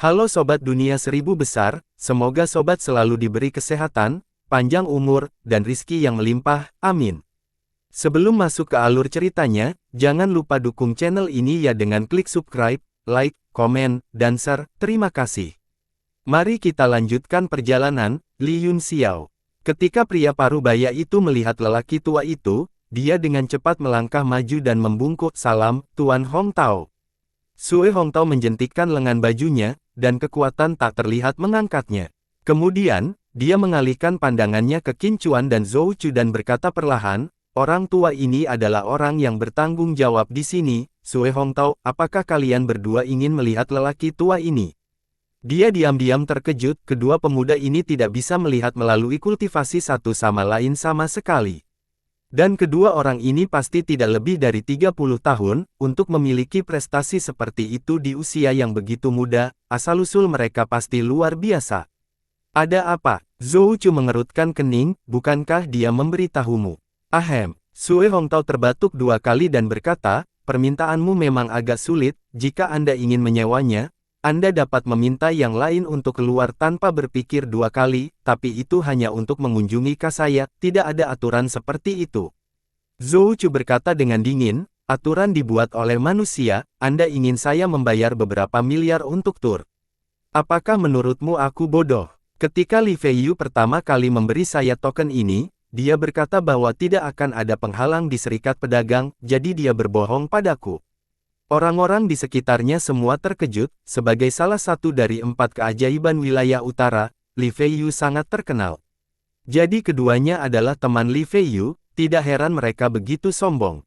Halo Sobat Dunia Seribu Besar, semoga Sobat selalu diberi kesehatan, panjang umur, dan rizki yang melimpah, amin. Sebelum masuk ke alur ceritanya, jangan lupa dukung channel ini ya dengan klik subscribe, like, komen, dan share, terima kasih. Mari kita lanjutkan perjalanan, Li Yun Xiao. Ketika pria parubaya itu melihat lelaki tua itu, dia dengan cepat melangkah maju dan membungkuk, "Salam, Tuan Hong Tao." Sue Hong Tao menjentikkan lengan bajunya, dan kekuatan tak terlihat mengangkatnya. Kemudian, dia mengalihkan pandangannya ke Qin Chuan dan Zhou Chu dan berkata perlahan, "Orang tua ini adalah orang yang bertanggung jawab di sini, Sue Hong Tao, apakah kalian berdua ingin melihat lelaki tua ini?" Dia diam-diam terkejut, kedua pemuda ini tidak bisa melihat melalui kultivasi satu sama lain sama sekali. Dan kedua orang ini pasti tidak lebih dari 30 tahun, untuk memiliki prestasi seperti itu di usia yang begitu muda, asal-usul mereka pasti luar biasa. "Ada apa?" Zhou Chu mengerutkan kening, "Bukankah dia memberitahumu?" "Ahem." Sue Hong Tao terbatuk dua kali dan berkata, "Permintaanmu memang agak sulit, jika Anda ingin menyewanya, Anda dapat meminta yang lain untuk keluar tanpa berpikir dua kali, tapi itu hanya untuk mengunjungi saya, tidak ada aturan seperti itu." Zhou Chu berkata dengan dingin, "Aturan dibuat oleh manusia, Anda ingin saya membayar beberapa miliar untuk tur. Apakah menurutmu aku bodoh?" Ketika Li Feiyu pertama kali memberi saya token ini, dia berkata bahwa tidak akan ada penghalang di serikat pedagang, jadi dia berbohong padaku. Orang-orang di sekitarnya semua terkejut, sebagai salah satu dari 4 keajaiban wilayah utara, Li Feiyu sangat terkenal. Jadi keduanya adalah teman Li Feiyu, tidak heran mereka begitu sombong.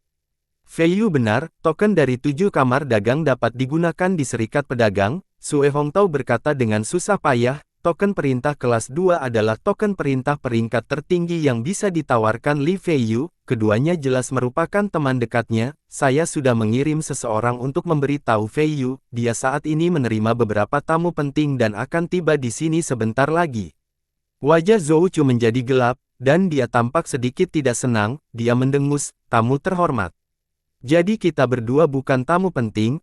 "Feiyu benar, token dari 7 kamar dagang dapat digunakan di serikat pedagang," Sue Hong Tao berkata dengan susah payah. Token perintah kelas 2 adalah token perintah peringkat tertinggi yang bisa ditawarkan Li Feiyu, keduanya jelas merupakan teman dekatnya. "Saya sudah mengirim seseorang untuk memberitahu Feiyu, dia saat ini menerima beberapa tamu penting dan akan tiba di sini sebentar lagi." Wajah Zhou Chu menjadi gelap, dan dia tampak sedikit tidak senang, dia mendengus, "Tamu terhormat. Jadi kita berdua bukan tamu penting,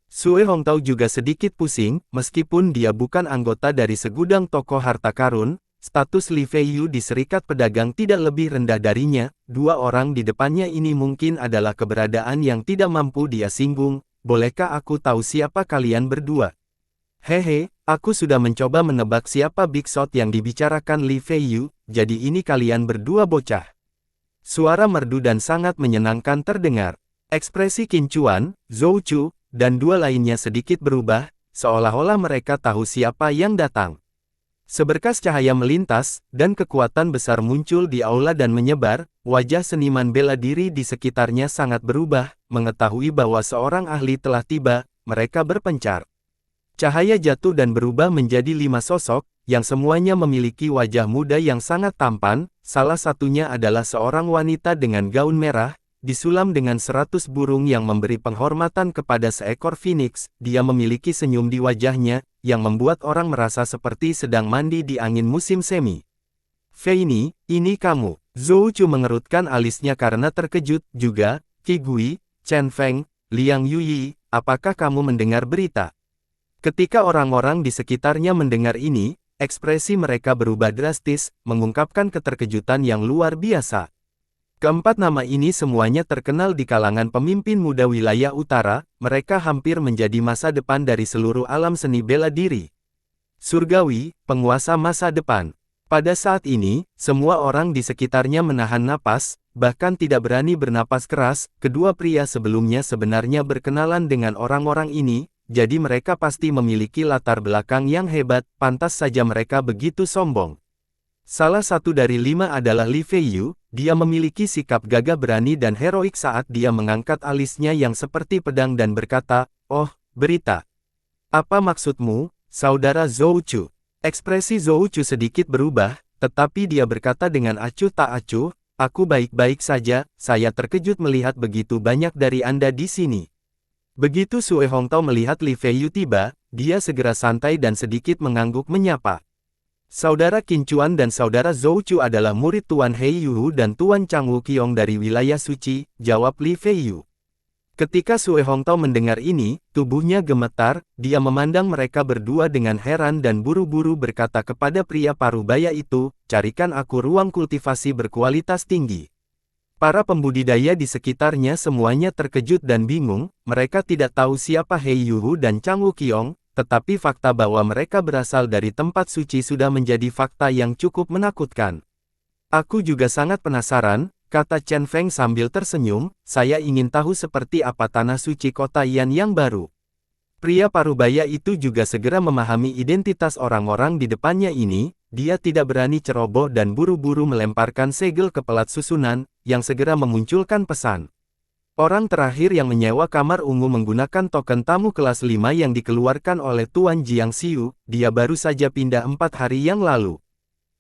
Sue Hong Tao juga sedikit pusing, meskipun dia bukan anggota dari segudang toko harta karun, status Li Feiyu di serikat pedagang tidak lebih rendah darinya. Dua orang di depannya ini mungkin adalah keberadaan yang tidak mampu dia singgung. "Bolehkah aku tahu siapa kalian berdua?" "Hehe, aku sudah mencoba menebak siapa big shot yang dibicarakan Li Feiyu, jadi ini kalian berdua bocah." Suara merdu dan sangat menyenangkan terdengar. Ekspresi Qin Chuan, Zhou Chu, dan dua lainnya sedikit berubah, seolah-olah mereka tahu siapa yang datang. Seberkas cahaya melintas, dan kekuatan besar muncul di aula dan menyebar. Wajah seniman bela diri di sekitarnya sangat berubah, mengetahui bahwa seorang ahli telah tiba, mereka berpencar. Cahaya jatuh dan berubah menjadi 5 sosok, yang semuanya memiliki wajah muda yang sangat tampan. Salah satunya adalah seorang wanita dengan gaun merah, disulam dengan 100 burung yang memberi penghormatan kepada seekor phoenix. Dia memiliki senyum di wajahnya, yang membuat orang merasa seperti sedang mandi di angin musim semi. "Feini, ini kamu." Zhou Chu mengerutkan alisnya karena terkejut. "Juga, Qi Gui, Chen Feng, Liang Yuyi, apakah kamu mendengar berita?" Ketika orang-orang di sekitarnya mendengar ini, ekspresi mereka berubah drastis, mengungkapkan keterkejutan yang luar biasa. Keempat nama ini semuanya terkenal di kalangan pemimpin muda wilayah utara, mereka hampir menjadi masa depan dari seluruh alam seni bela diri. Surgawi, penguasa masa depan. Pada saat ini, semua orang di sekitarnya menahan napas, bahkan tidak berani bernapas keras. Kedua pria sebelumnya sebenarnya berkenalan dengan orang-orang ini, jadi mereka pasti memiliki latar belakang yang hebat, pantas saja mereka begitu sombong. Salah satu dari 5 adalah Li Feiyu, dia memiliki sikap gagah berani dan heroik saat dia mengangkat alisnya yang seperti pedang dan berkata, "Oh, berita. Apa maksudmu, saudara Zhou Chu?" Ekspresi Zhou Chu sedikit berubah, tetapi dia berkata dengan acuh tak acuh, "Aku baik-baik saja, saya terkejut melihat begitu banyak dari Anda di sini." Begitu Sue Hong Tao melihat Li Feiyu tiba, dia segera santai dan sedikit mengangguk menyapa. Saudara Qin Chuan dan saudara Zhou Chu adalah murid Tuan He Yuhu dan Tuan Chang Wuqiong dari wilayah suci, jawab Li Feiyu. Ketika Sue Hongtao mendengar ini, tubuhnya gemetar, dia memandang mereka berdua dengan heran dan buru-buru berkata kepada pria parubaya itu, carikan aku ruang kultivasi berkualitas tinggi. Para pembudidaya di sekitarnya semuanya terkejut dan bingung, mereka tidak tahu siapa He Yuhu dan Chang Wuqiong, tetapi fakta bahwa mereka berasal dari tempat suci sudah menjadi fakta yang cukup menakutkan. Aku juga sangat penasaran, kata Chen Feng sambil tersenyum, saya ingin tahu seperti apa tanah suci kota Yan yang baru. Pria parubaya itu juga segera memahami identitas orang-orang di depannya ini, dia tidak berani ceroboh dan buru-buru melemparkan segel ke pelat susunan, yang segera memunculkan pesan. Orang terakhir yang menyewa kamar ungu menggunakan token tamu kelas 5 yang dikeluarkan oleh Tuan Jiang Xiu, dia baru saja pindah 4 hari yang lalu.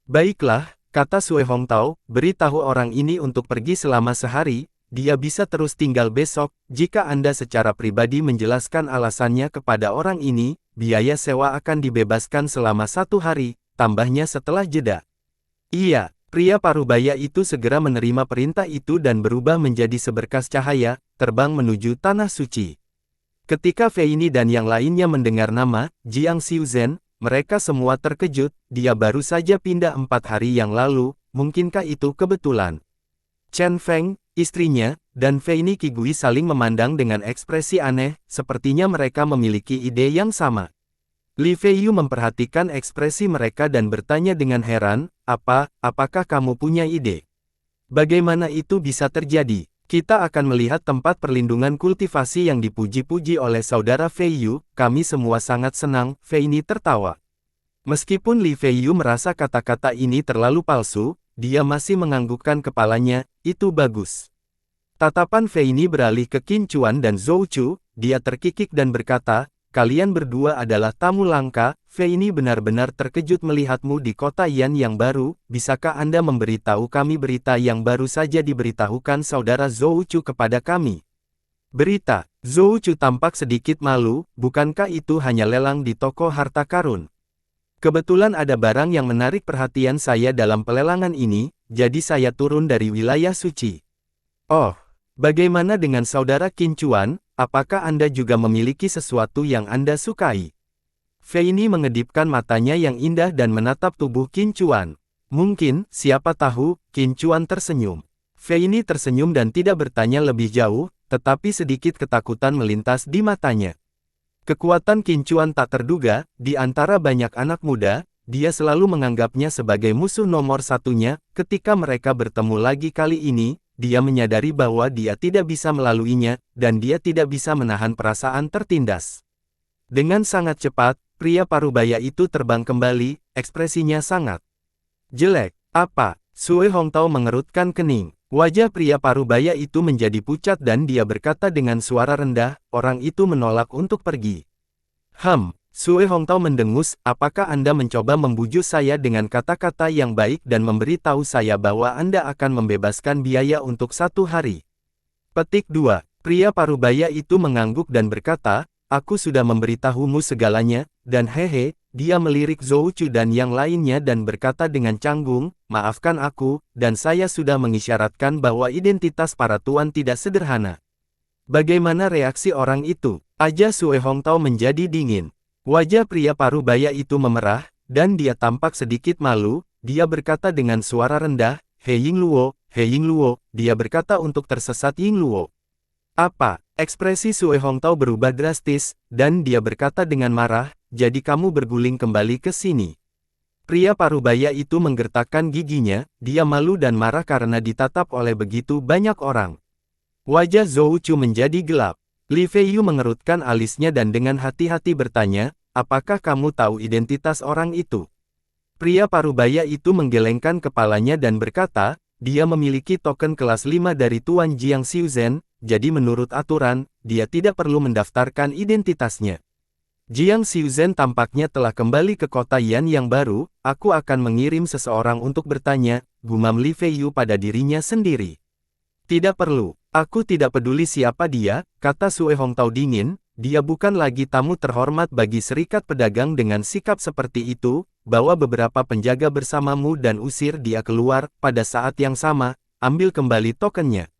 Baiklah, kata Sue Hongtao, beritahu orang ini untuk pergi selama sehari, dia bisa terus tinggal besok, jika Anda secara pribadi menjelaskan alasannya kepada orang ini, biaya sewa akan dibebaskan selama 1 hari, tambahnya setelah jeda. Iya, pria parubaya itu segera menerima perintah itu dan berubah menjadi seberkas cahaya, terbang menuju tanah suci. Ketika Feini dan yang lainnya mendengar nama, Jiang Xiuzhen, mereka semua terkejut, dia baru saja pindah 4 hari yang lalu, mungkinkah itu kebetulan? Chen Feng, istrinya, dan Feini Qigui saling memandang dengan ekspresi aneh, sepertinya mereka memiliki ide yang sama. Li Feiyu memperhatikan ekspresi mereka dan bertanya dengan heran, apakah kamu punya ide? Bagaimana itu bisa terjadi? Kita akan melihat tempat perlindungan kultivasi yang dipuji-puji oleh saudara Feiyu, kami semua sangat senang, Feini tertawa. Meskipun Li Feiyu merasa kata-kata ini terlalu palsu, dia masih menganggukkan kepalanya, itu bagus. Tatapan Feini beralih ke Qin Chuan dan Zhou Chu, dia terkikik dan berkata, kalian berdua adalah tamu langka, Feini benar-benar terkejut melihatmu di kota Yan yang baru, bisakah Anda memberitahu kami berita yang baru saja diberitahukan saudara Zhou Chu kepada kami? Berita, Zhou Chu tampak sedikit malu, bukankah itu hanya lelang di toko harta karun? Kebetulan ada barang yang menarik perhatian saya dalam pelelangan ini, jadi saya turun dari wilayah suci. Oh, bagaimana dengan saudara Qin Chuan, apakah Anda juga memiliki sesuatu yang Anda sukai? Feini mengedipkan matanya yang indah dan menatap tubuh Qin Chuan. Mungkin, siapa tahu, Qin Chuan tersenyum. Feini tersenyum dan tidak bertanya lebih jauh, tetapi sedikit ketakutan melintas di matanya. Kekuatan Qin Chuan tak terduga, di antara banyak anak muda, dia selalu menganggapnya sebagai musuh nomor satunya, ketika mereka bertemu lagi kali ini, dia menyadari bahwa dia tidak bisa melaluinya, dan dia tidak bisa menahan perasaan tertindas. Dengan sangat cepat, pria parubaya itu terbang kembali, ekspresinya sangat jelek. Apa? Sue Hongtao mengerutkan kening. Wajah pria parubaya itu menjadi pucat dan dia berkata dengan suara rendah, orang itu menolak untuk pergi. Sue Hongtao mendengus, apakah Anda mencoba membujuk saya dengan kata-kata yang baik dan memberitahu saya bahwa Anda akan membebaskan biaya untuk 1 hari? Petik 2. Pria parubaya itu mengangguk dan berkata, aku sudah memberitahumu segalanya, dan hehe, dia melirik Zhou Chu dan yang lainnya dan berkata dengan canggung, maafkan aku, dan saya sudah mengisyaratkan bahwa identitas para tuan tidak sederhana. Bagaimana reaksi orang itu? Aja Sue Hongtao menjadi dingin. Wajah pria parubaya itu memerah, dan dia tampak sedikit malu, dia berkata dengan suara rendah, He Yingluo, dia berkata untuk tersesat Yingluo. Apa? Ekspresi Sue Hongtao berubah drastis, dan dia berkata dengan marah, jadi kamu berguling kembali ke sini. Pria parubaya itu menggertakkan giginya, dia malu dan marah karena ditatap oleh begitu banyak orang. Wajah Zhou Chu menjadi gelap. Li Feiyu mengerutkan alisnya dan dengan hati-hati bertanya, apakah kamu tahu identitas orang itu? Pria parubaya itu menggelengkan kepalanya dan berkata, dia memiliki token kelas 5 dari Tuan Jiang Xiuzhen, jadi menurut aturan, dia tidak perlu mendaftarkan identitasnya. Jiang Xiuzhen tampaknya telah kembali ke kota Yan yang baru, aku akan mengirim seseorang untuk bertanya, gumam Li Feiyu pada dirinya sendiri. Tidak perlu, aku tidak peduli siapa dia, kata Sue Hongtao dingin, dia bukan lagi tamu terhormat bagi serikat pedagang dengan sikap seperti itu, bawa beberapa penjaga bersamamu dan usir dia keluar, pada saat yang sama, ambil kembali tokennya.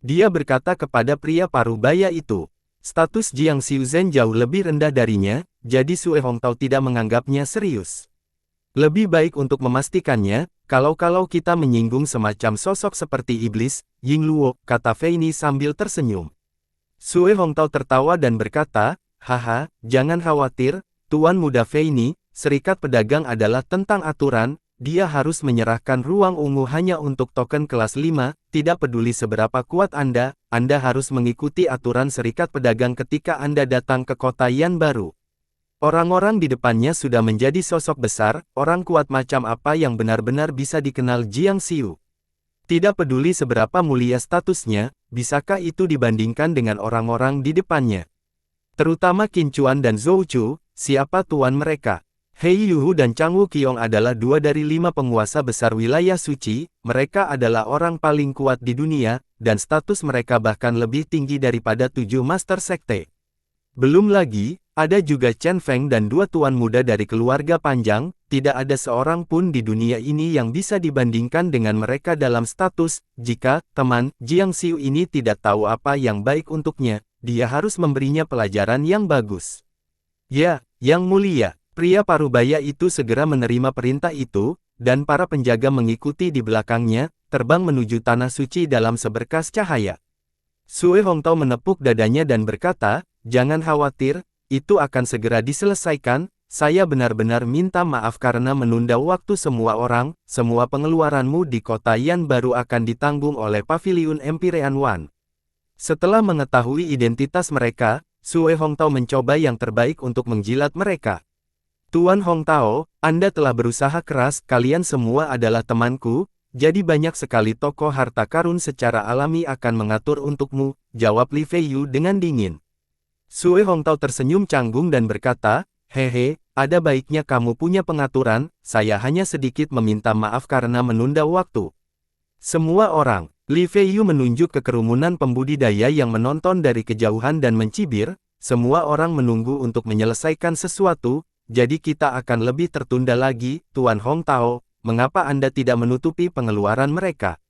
Dia berkata kepada pria parubaya itu. Status Jiang Xiuzhen jauh lebih rendah darinya, jadi Sue Hongtao tidak menganggapnya serius. Lebih baik untuk memastikannya, kalau kita menyinggung semacam sosok seperti iblis, Ying Luo, kata Fei Ni sambil tersenyum. Sue Hongtao tertawa dan berkata, haha, jangan khawatir, Tuan Muda Fei Ni, serikat pedagang adalah tentang aturan, dia harus menyerahkan ruang ungu hanya untuk token kelas 5, tidak peduli seberapa kuat Anda harus mengikuti aturan serikat pedagang ketika Anda datang ke kota Yan baru. Orang-orang di depannya sudah menjadi sosok besar, orang kuat macam apa yang benar-benar bisa dikenal Jiang Xiu. Tidak peduli seberapa mulia statusnya, bisakah itu dibandingkan dengan orang-orang di depannya? Terutama Qin Chuan dan Zhou Chu, siapa tuan mereka? Hei Yuhu dan Chang Wuqiong adalah 2 dari 5 penguasa besar wilayah suci, mereka adalah orang paling kuat di dunia, dan status mereka bahkan lebih tinggi daripada 7 master sekte. Belum lagi, ada juga Chen Feng dan 2 tuan muda dari keluarga panjang, tidak ada seorang pun di dunia ini yang bisa dibandingkan dengan mereka dalam status, jika teman Jiang Xiu ini tidak tahu apa yang baik untuknya, dia harus memberinya pelajaran yang bagus. Ya, Yang Mulia. Pria parubaya itu segera menerima perintah itu, dan para penjaga mengikuti di belakangnya, terbang menuju tanah suci dalam seberkas cahaya. Sue Hongtao menepuk dadanya dan berkata, jangan khawatir, itu akan segera diselesaikan, saya benar-benar minta maaf karena menunda waktu semua orang, semua pengeluaranmu di kota Yan baru akan ditanggung oleh Paviliun Empyrean One. Setelah mengetahui identitas mereka, Sue Hongtao mencoba yang terbaik untuk menjilat mereka. Tuan Hongtao, Anda telah berusaha keras, kalian semua adalah temanku, jadi banyak sekali toko harta karun secara alami akan mengatur untukmu, jawab Li Feiyu dengan dingin. Sue Hongtao tersenyum canggung dan berkata, hehe, ada baiknya kamu punya pengaturan, saya hanya sedikit meminta maaf karena menunda waktu. Semua orang, Li Feiyu menunjuk ke kerumunan pembudidaya yang menonton dari kejauhan dan mencibir, semua orang menunggu untuk menyelesaikan sesuatu, jadi kita akan lebih tertunda lagi, Tuan Hongtao, mengapa Anda tidak menutupi pengeluaran mereka?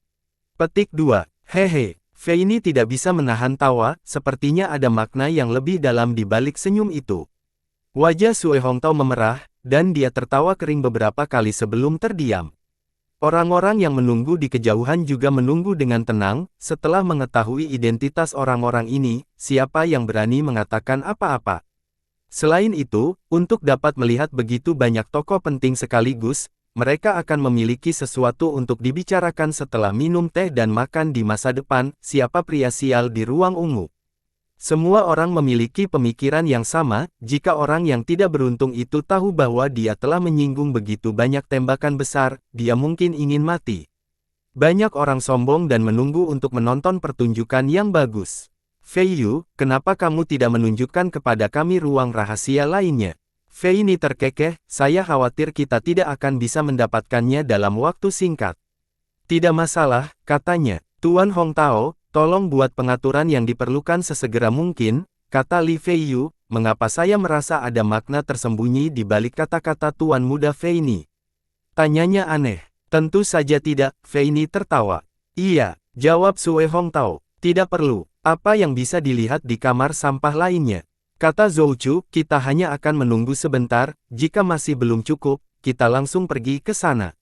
Petik 2. Hehe, Fei Ni tidak bisa menahan tawa, sepertinya ada makna yang lebih dalam di balik senyum itu. Wajah Sue Hongtao memerah, dan dia tertawa kering beberapa kali sebelum terdiam. Orang-orang yang menunggu di kejauhan juga menunggu dengan tenang, setelah mengetahui identitas orang-orang ini, siapa yang berani mengatakan apa-apa. Selain itu, untuk dapat melihat begitu banyak tokoh penting sekaligus, mereka akan memiliki sesuatu untuk dibicarakan setelah minum teh dan makan di masa depan, siapa pria sial di ruang ungu. Semua orang memiliki pemikiran yang sama, jika orang yang tidak beruntung itu tahu bahwa dia telah menyinggung begitu banyak tembakan besar, dia mungkin ingin mati. Banyak orang sombong dan menunggu untuk menonton pertunjukan yang bagus. Feiyu, kenapa kamu tidak menunjukkan kepada kami ruang rahasia lainnya? Fei Ni terkekeh, saya khawatir kita tidak akan bisa mendapatkannya dalam waktu singkat. Tidak masalah, katanya. Tuan Hongtao, tolong buat pengaturan yang diperlukan sesegera mungkin, kata Li Feiyu, mengapa saya merasa ada makna tersembunyi di balik kata-kata Tuan Muda Fei Ni? Tanyanya aneh. Tentu saja tidak, Fei Ni tertawa. Iya, jawab Sue Hongtao, tidak perlu. Apa yang bisa dilihat di kamar sampah lainnya? Kata Zhou Chu, kita hanya akan menunggu sebentar, jika masih belum cukup, kita langsung pergi ke sana.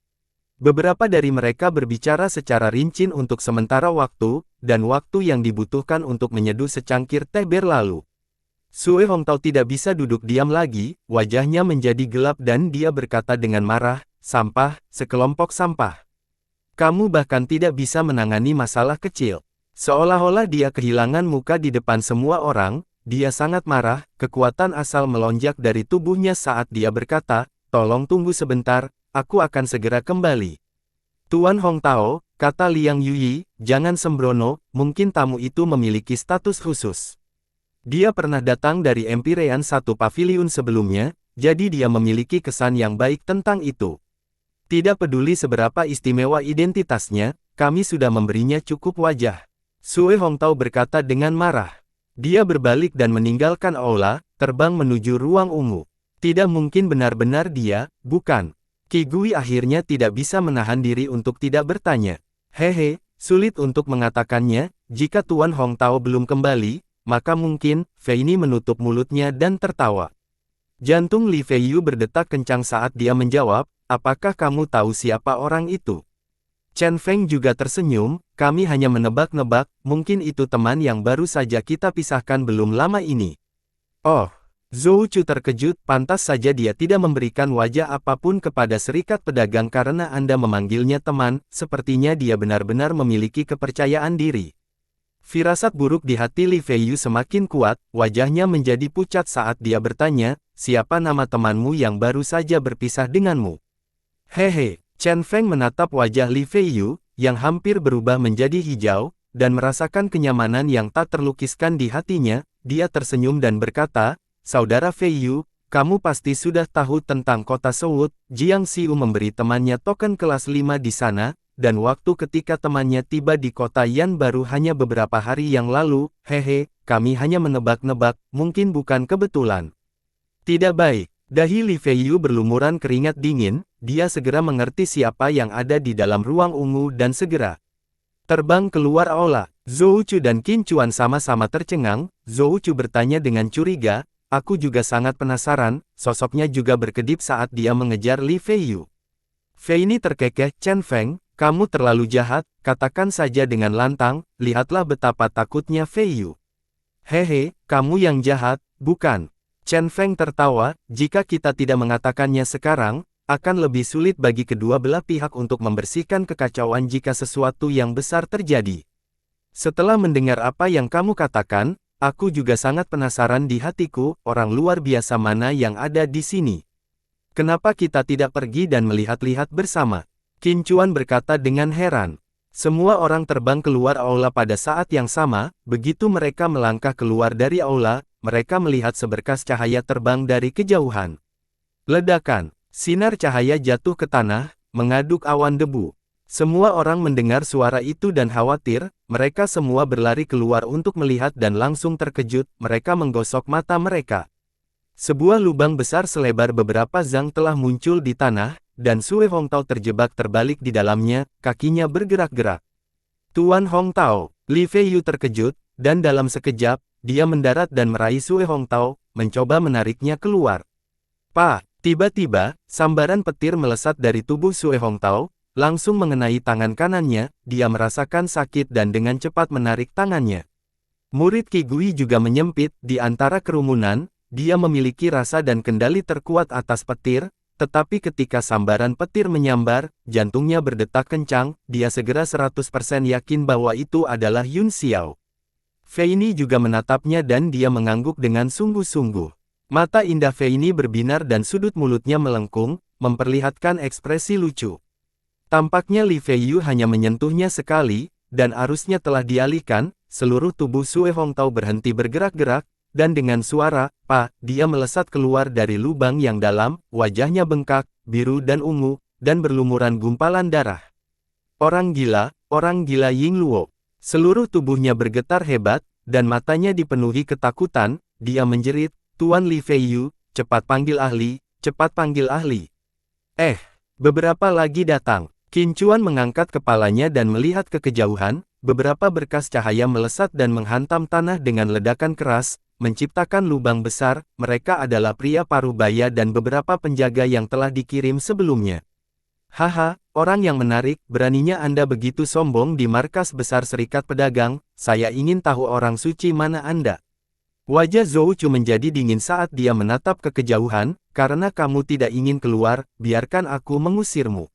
Beberapa dari mereka berbicara secara rinci untuk sementara waktu, dan waktu yang dibutuhkan untuk menyeduh secangkir teh berlalu. Sue Hongtao tidak bisa duduk diam lagi, wajahnya menjadi gelap dan dia berkata dengan marah, sampah, sekelompok sampah. Kamu bahkan tidak bisa menangani masalah kecil. Seolah-olah dia kehilangan muka di depan semua orang, dia sangat marah, kekuatan asal melonjak dari tubuhnya saat dia berkata, tolong tunggu sebentar, aku akan segera kembali. Tuan Hongtao, kata Liang Yuyi, jangan sembrono, mungkin tamu itu memiliki status khusus. Dia pernah datang dari Empyrean satu paviliun sebelumnya, jadi dia memiliki kesan yang baik tentang itu. Tidak peduli seberapa istimewa identitasnya, kami sudah memberinya cukup wajah. Sue Hongtao berkata dengan marah. Dia berbalik dan meninggalkan aula, terbang menuju ruang ungu. Tidak mungkin benar-benar dia, bukan? Qi Gui akhirnya tidak bisa menahan diri untuk tidak bertanya. Hehe, Sulit untuk mengatakannya, jika Tuan Hong Tao belum kembali, maka mungkin, Fei Ni menutup mulutnya dan tertawa. Jantung Li Feiyu berdetak kencang saat dia menjawab, apakah kamu tahu siapa orang itu? Chen Feng juga tersenyum, kami hanya menebak-nebak, mungkin itu teman yang baru saja kita pisahkan belum lama ini. Oh, Zhou Chu terkejut, pantas saja dia tidak memberikan wajah apapun kepada serikat pedagang karena Anda memanggilnya teman, sepertinya dia benar-benar memiliki kepercayaan diri. Firasat buruk di hati Li Feiyu semakin kuat, wajahnya menjadi pucat saat dia bertanya, siapa nama temanmu yang baru saja berpisah denganmu? Hehe, Chen Feng menatap wajah Li Feiyu, yang hampir berubah menjadi hijau, dan merasakan kenyamanan yang tak terlukiskan di hatinya, dia tersenyum dan berkata, Saudara Feiyu, kamu pasti sudah tahu tentang kota South, Jiang Xiu memberi temannya token kelas 5 di sana, dan waktu ketika temannya tiba di kota Yan baru hanya beberapa hari yang lalu, hehe, kami hanya menebak-nebak, mungkin bukan kebetulan. Tidak baik, dahi Li Feiyu berlumuran keringat dingin, dia segera mengerti siapa yang ada di dalam ruang ungu dan segera terbang keluar aula. Zhou Chu dan Qin Chuan sama-sama tercengang, Zhou Chu bertanya dengan curiga, aku juga sangat penasaran, sosoknya juga berkedip saat dia mengejar Li Feiyu. Fei Ni terkekeh, Chen Feng, kamu terlalu jahat, katakan saja dengan lantang, lihatlah betapa takutnya Feiyu. Hehe, kamu yang jahat, bukan? Chen Feng tertawa, jika kita tidak mengatakannya sekarang, akan lebih sulit bagi kedua belah pihak untuk membersihkan kekacauan jika sesuatu yang besar terjadi. Setelah mendengar apa yang kamu katakan, aku juga sangat penasaran di hatiku, orang luar biasa mana yang ada di sini. Kenapa kita tidak pergi dan melihat-lihat bersama? Qin Chuan berkata dengan heran. Semua orang terbang keluar aula pada saat yang sama, begitu mereka melangkah keluar dari aula, mereka melihat seberkas cahaya terbang dari kejauhan. Ledakan. Sinar cahaya jatuh ke tanah, mengaduk awan debu. Semua orang mendengar suara itu dan khawatir, mereka semua berlari keluar untuk melihat dan langsung terkejut, mereka menggosok mata mereka. Sebuah lubang besar selebar beberapa zang telah muncul di tanah, dan Sue Hong Tao terjebak terbalik di dalamnya, kakinya bergerak-gerak. Tuan Hong Tao, Li Feiyu terkejut, dan dalam sekejap, dia mendarat dan meraih Sue Hong Tao, mencoba menariknya keluar. Pak! Tiba-tiba, sambaran petir melesat dari tubuh Sue Hong Tao, langsung mengenai tangan kanannya, dia merasakan sakit dan dengan cepat menarik tangannya. Murid Qi Gui juga menyempit, di antara kerumunan, dia memiliki rasa dan kendali terkuat atas petir, tetapi ketika sambaran petir menyambar, jantungnya berdetak kencang, dia segera 100% yakin bahwa itu adalah Yun Xiao. Fei Ni juga menatapnya dan dia mengangguk dengan sungguh-sungguh. Mata indah Fei Ni berbinar dan sudut mulutnya melengkung, memperlihatkan ekspresi lucu. Tampaknya Li Feiyu hanya menyentuhnya sekali, dan arusnya telah dialihkan, seluruh tubuh Sue Hong Tao berhenti bergerak-gerak, dan dengan suara, "Pa," dia melesat keluar dari lubang yang dalam, wajahnya bengkak, biru dan ungu, dan berlumuran gumpalan darah. Orang gila Ying Luo. Seluruh tubuhnya bergetar hebat, dan matanya dipenuhi ketakutan, dia menjerit, Tuan Li Feiyu, cepat panggil ahli, cepat panggil ahli. Beberapa lagi datang. Qin Chuan mengangkat kepalanya dan melihat ke kejauhan, beberapa berkas cahaya melesat dan menghantam tanah dengan ledakan keras, menciptakan lubang besar, mereka adalah pria paruh baya dan beberapa penjaga yang telah dikirim sebelumnya. Haha, orang yang menarik, beraninya Anda begitu sombong di markas besar Serikat Pedagang, saya ingin tahu orang suci mana Anda. Wajah Zhou Chu menjadi dingin saat dia menatap ke kejauhan, karena kamu tidak ingin keluar, biarkan aku mengusirmu.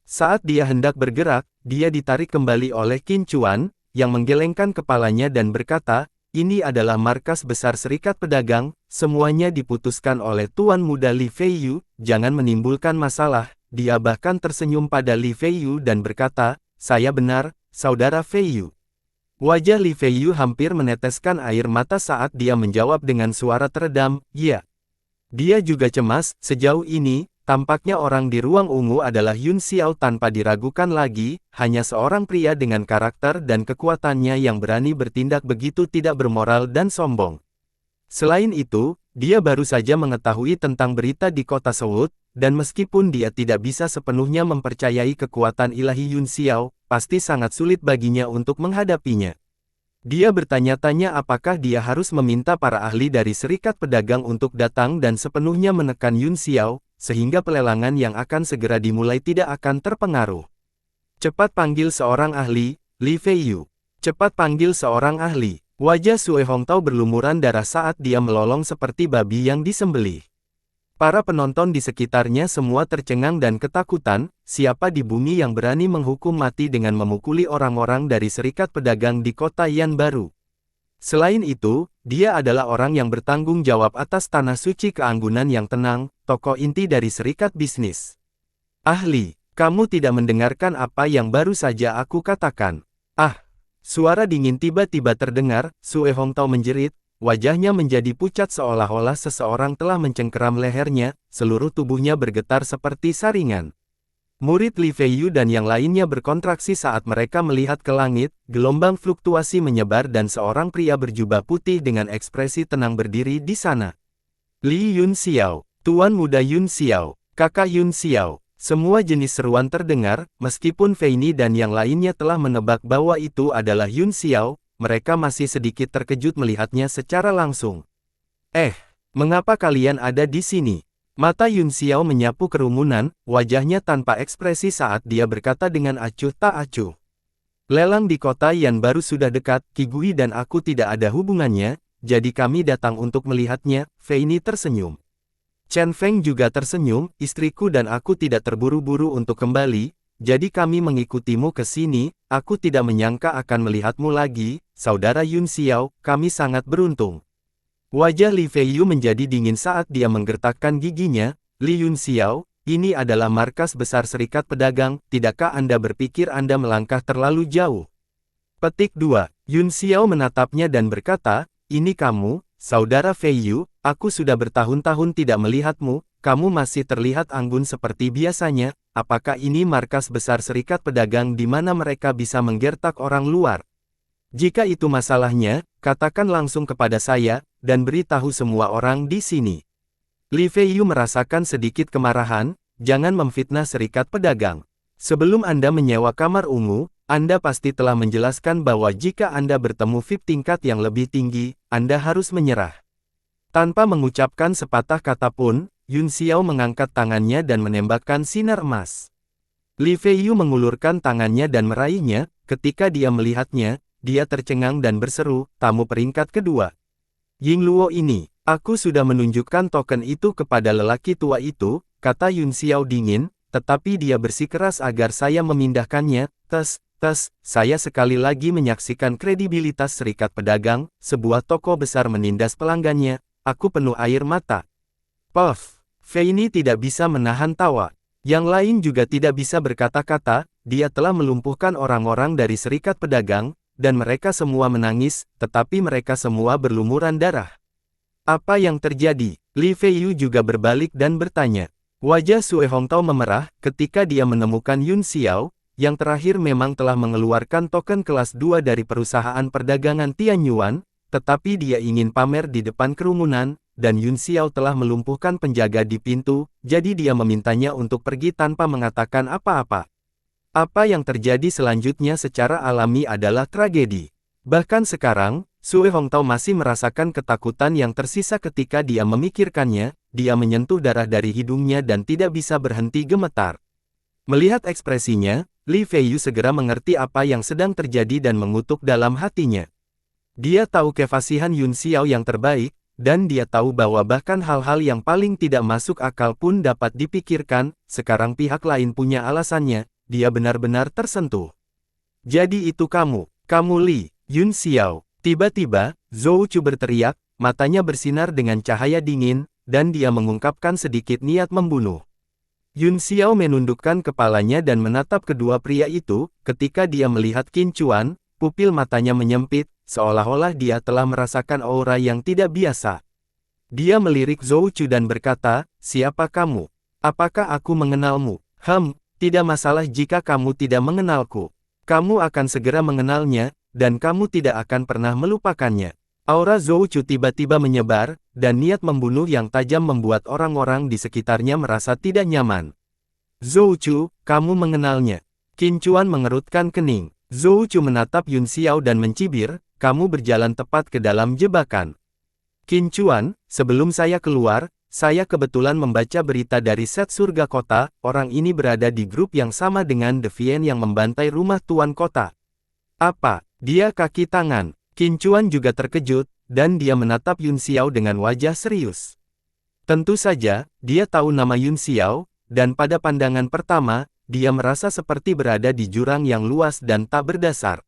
Saat dia hendak bergerak, dia ditarik kembali oleh Qin Chuan, yang menggelengkan kepalanya dan berkata, ini adalah markas besar Serikat Pedagang, semuanya diputuskan oleh Tuan Muda Li Feiyu, jangan menimbulkan masalah, dia bahkan tersenyum pada Li Feiyu dan berkata, saya benar, Saudara Feiyu. Wajah Li Feiyu hampir meneteskan air mata saat dia menjawab dengan suara teredam, ya. Dia juga cemas, sejauh ini, tampaknya orang di ruang ungu adalah Yun Xiao tanpa diragukan lagi, hanya seorang pria dengan karakter dan kekuatannya yang berani bertindak begitu tidak bermoral dan sombong. Selain itu, dia baru saja mengetahui tentang berita di kota South, dan meskipun dia tidak bisa sepenuhnya mempercayai kekuatan ilahi Yun Xiao, pasti sangat sulit baginya untuk menghadapinya. Dia bertanya-tanya apakah dia harus meminta para ahli dari Serikat Pedagang untuk datang dan sepenuhnya menekan Yun Xiao, sehingga pelelangan yang akan segera dimulai tidak akan terpengaruh. Cepat panggil seorang ahli, Li Feiyu. Cepat panggil seorang ahli. Wajah Sue Hongtao berlumuran darah saat dia melolong seperti babi yang disembelih. Para penonton di sekitarnya semua tercengang dan ketakutan, siapa di bumi yang berani menghukum mati dengan memukuli orang-orang dari Serikat Pedagang di kota Yan Baru. Selain itu, dia adalah orang yang bertanggung jawab atas Tanah Suci Keanggunan yang tenang, tokoh inti dari Serikat Bisnis. Ahli, kamu tidak mendengarkan apa yang baru saja aku katakan. Ah! Suara dingin tiba-tiba terdengar, Sue Hongtao menjerit. Wajahnya menjadi pucat seolah-olah seseorang telah mencengkeram lehernya, seluruh tubuhnya bergetar seperti saringan. Murid Li Feiyu dan yang lainnya berkontraksi saat mereka melihat ke langit, gelombang fluktuasi menyebar dan seorang pria berjubah putih dengan ekspresi tenang berdiri di sana. Li Yun Xiao, Tuan Muda Yun Xiao, Kakak Yun Xiao. Semua jenis seruan terdengar, meskipun Feini dan yang lainnya telah menebak bahwa itu adalah Yun Xiao. Mereka masih sedikit terkejut melihatnya secara langsung. Mengapa kalian ada di sini? Mata Yun Xiao menyapu kerumunan, wajahnya tanpa ekspresi saat dia berkata dengan acuh tak acuh. Lelang di kota Yan Baru sudah dekat, Qi Gui dan aku tidak ada hubungannya, jadi kami datang untuk melihatnya, Feini tersenyum. Chen Feng juga tersenyum, istriku dan aku tidak terburu-buru untuk kembali, jadi kami mengikutimu ke sini, aku tidak menyangka akan melihatmu lagi, Saudara Yun Xiao, kami sangat beruntung. Wajah Li Feiyu menjadi dingin saat dia menggertakkan giginya, Li Yun Xiao, ini adalah markas besar Serikat Pedagang, tidakkah Anda berpikir Anda melangkah terlalu jauh? Petik 2, Yun Xiao menatapnya dan berkata, ini kamu, Saudara Feiyu, aku sudah bertahun-tahun tidak melihatmu, kamu masih terlihat anggun seperti biasanya, apakah ini markas besar Serikat Pedagang di mana mereka bisa menggertak orang luar? Jika itu masalahnya, katakan langsung kepada saya, dan beritahu semua orang di sini. Li Feiyu merasakan sedikit kemarahan, jangan memfitnah Serikat Pedagang. Sebelum Anda menyewa kamar ungu, Anda pasti telah menjelaskan bahwa jika Anda bertemu VIP tingkat yang lebih tinggi, Anda harus menyerah. Tanpa mengucapkan sepatah kata pun, Yun Xiao mengangkat tangannya dan menembakkan sinar emas. Li Feiyu mengulurkan tangannya dan meraihnya, ketika dia melihatnya, dia tercengang dan berseru, tamu peringkat kedua. Ying Luo ini, aku sudah menunjukkan token itu kepada lelaki tua itu, kata Yun Xiao dingin, tetapi dia bersikeras agar saya memindahkannya, saya sekali lagi menyaksikan kredibilitas Serikat Pedagang, sebuah toko besar menindas pelanggannya, aku penuh air mata. Puff, Feini tidak bisa menahan tawa. Yang lain juga tidak bisa berkata-kata, dia telah melumpuhkan orang-orang dari Serikat Pedagang, dan mereka semua menangis, tetapi mereka semua berlumuran darah. Apa yang terjadi? Li Feiyu juga berbalik dan bertanya. Wajah Sue Hongtao memerah, ketika dia menemukan Yun Xiao, yang terakhir memang telah mengeluarkan token kelas 2 dari perusahaan perdagangan Tianyuan, tetapi dia ingin pamer di depan kerumunan, dan Yun Xiao telah melumpuhkan penjaga di pintu, jadi dia memintanya untuk pergi tanpa mengatakan apa-apa. Apa yang terjadi selanjutnya secara alami adalah tragedi. Bahkan sekarang, Sue Hongtao masih merasakan ketakutan yang tersisa ketika dia memikirkannya, dia menyentuh darah dari hidungnya dan tidak bisa berhenti gemetar. Melihat ekspresinya, Li Feiyu segera mengerti apa yang sedang terjadi dan mengutuk dalam hatinya. Dia tahu kefasihan Yun Xiao yang terbaik, dan dia tahu bahwa bahkan hal-hal yang paling tidak masuk akal pun dapat dipikirkan, sekarang pihak lain punya alasannya, dia benar-benar tersentuh. Jadi itu kamu Li, Yun Xiao. Tiba-tiba, Zhou Chu berteriak, matanya bersinar dengan cahaya dingin, dan dia mengungkapkan sedikit niat membunuh. Yun Xiao menundukkan kepalanya dan menatap kedua pria itu, ketika dia melihat Qin Chuan, pupil matanya menyempit, seolah-olah dia telah merasakan aura yang tidak biasa. Dia melirik Zhou Chu dan berkata, siapa kamu? Apakah aku mengenalmu? Tidak masalah jika kamu tidak mengenalku. Kamu akan segera mengenalnya, dan kamu tidak akan pernah melupakannya. Aura Zhou Chu tiba-tiba menyebar, dan niat membunuh yang tajam membuat orang-orang di sekitarnya merasa tidak nyaman. Zhou Chu, kamu mengenalnya. Qin Chuan mengerutkan kening. Zhou Chu menatap Yun Xiao dan mencibir, kamu berjalan tepat ke dalam jebakan. Qin Chuan, sebelum saya keluar, saya kebetulan membaca berita dari set surga kota, orang ini berada di grup yang sama dengan Deviant yang membantai rumah tuan kota. Apa? Dia kaki tangan. Qin Chuan juga terkejut, dan dia menatap Yun Xiao dengan wajah serius. Tentu saja, dia tahu nama Yun Xiao, dan pada pandangan pertama, dia merasa seperti berada di jurang yang luas dan tak berdasar.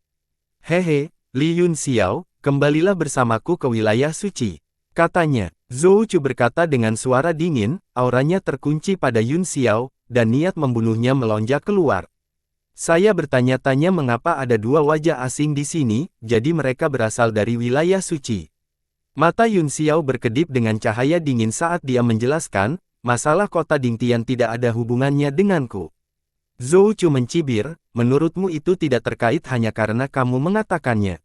Hehe, Li Yun Xiao, kembalilah bersamaku ke wilayah suci. Katanya. Zhou Chu berkata dengan suara dingin, auranya terkunci pada Yun Xiao, dan niat membunuhnya melonjak keluar. Saya bertanya-tanya mengapa ada dua wajah asing di sini, jadi mereka berasal dari wilayah suci. Mata Yun Xiao berkedip dengan cahaya dingin saat dia menjelaskan, masalah kota Dingtian tidak ada hubungannya denganku. Zhou Chu mencibir, menurutmu itu tidak terkait hanya karena kamu mengatakannya.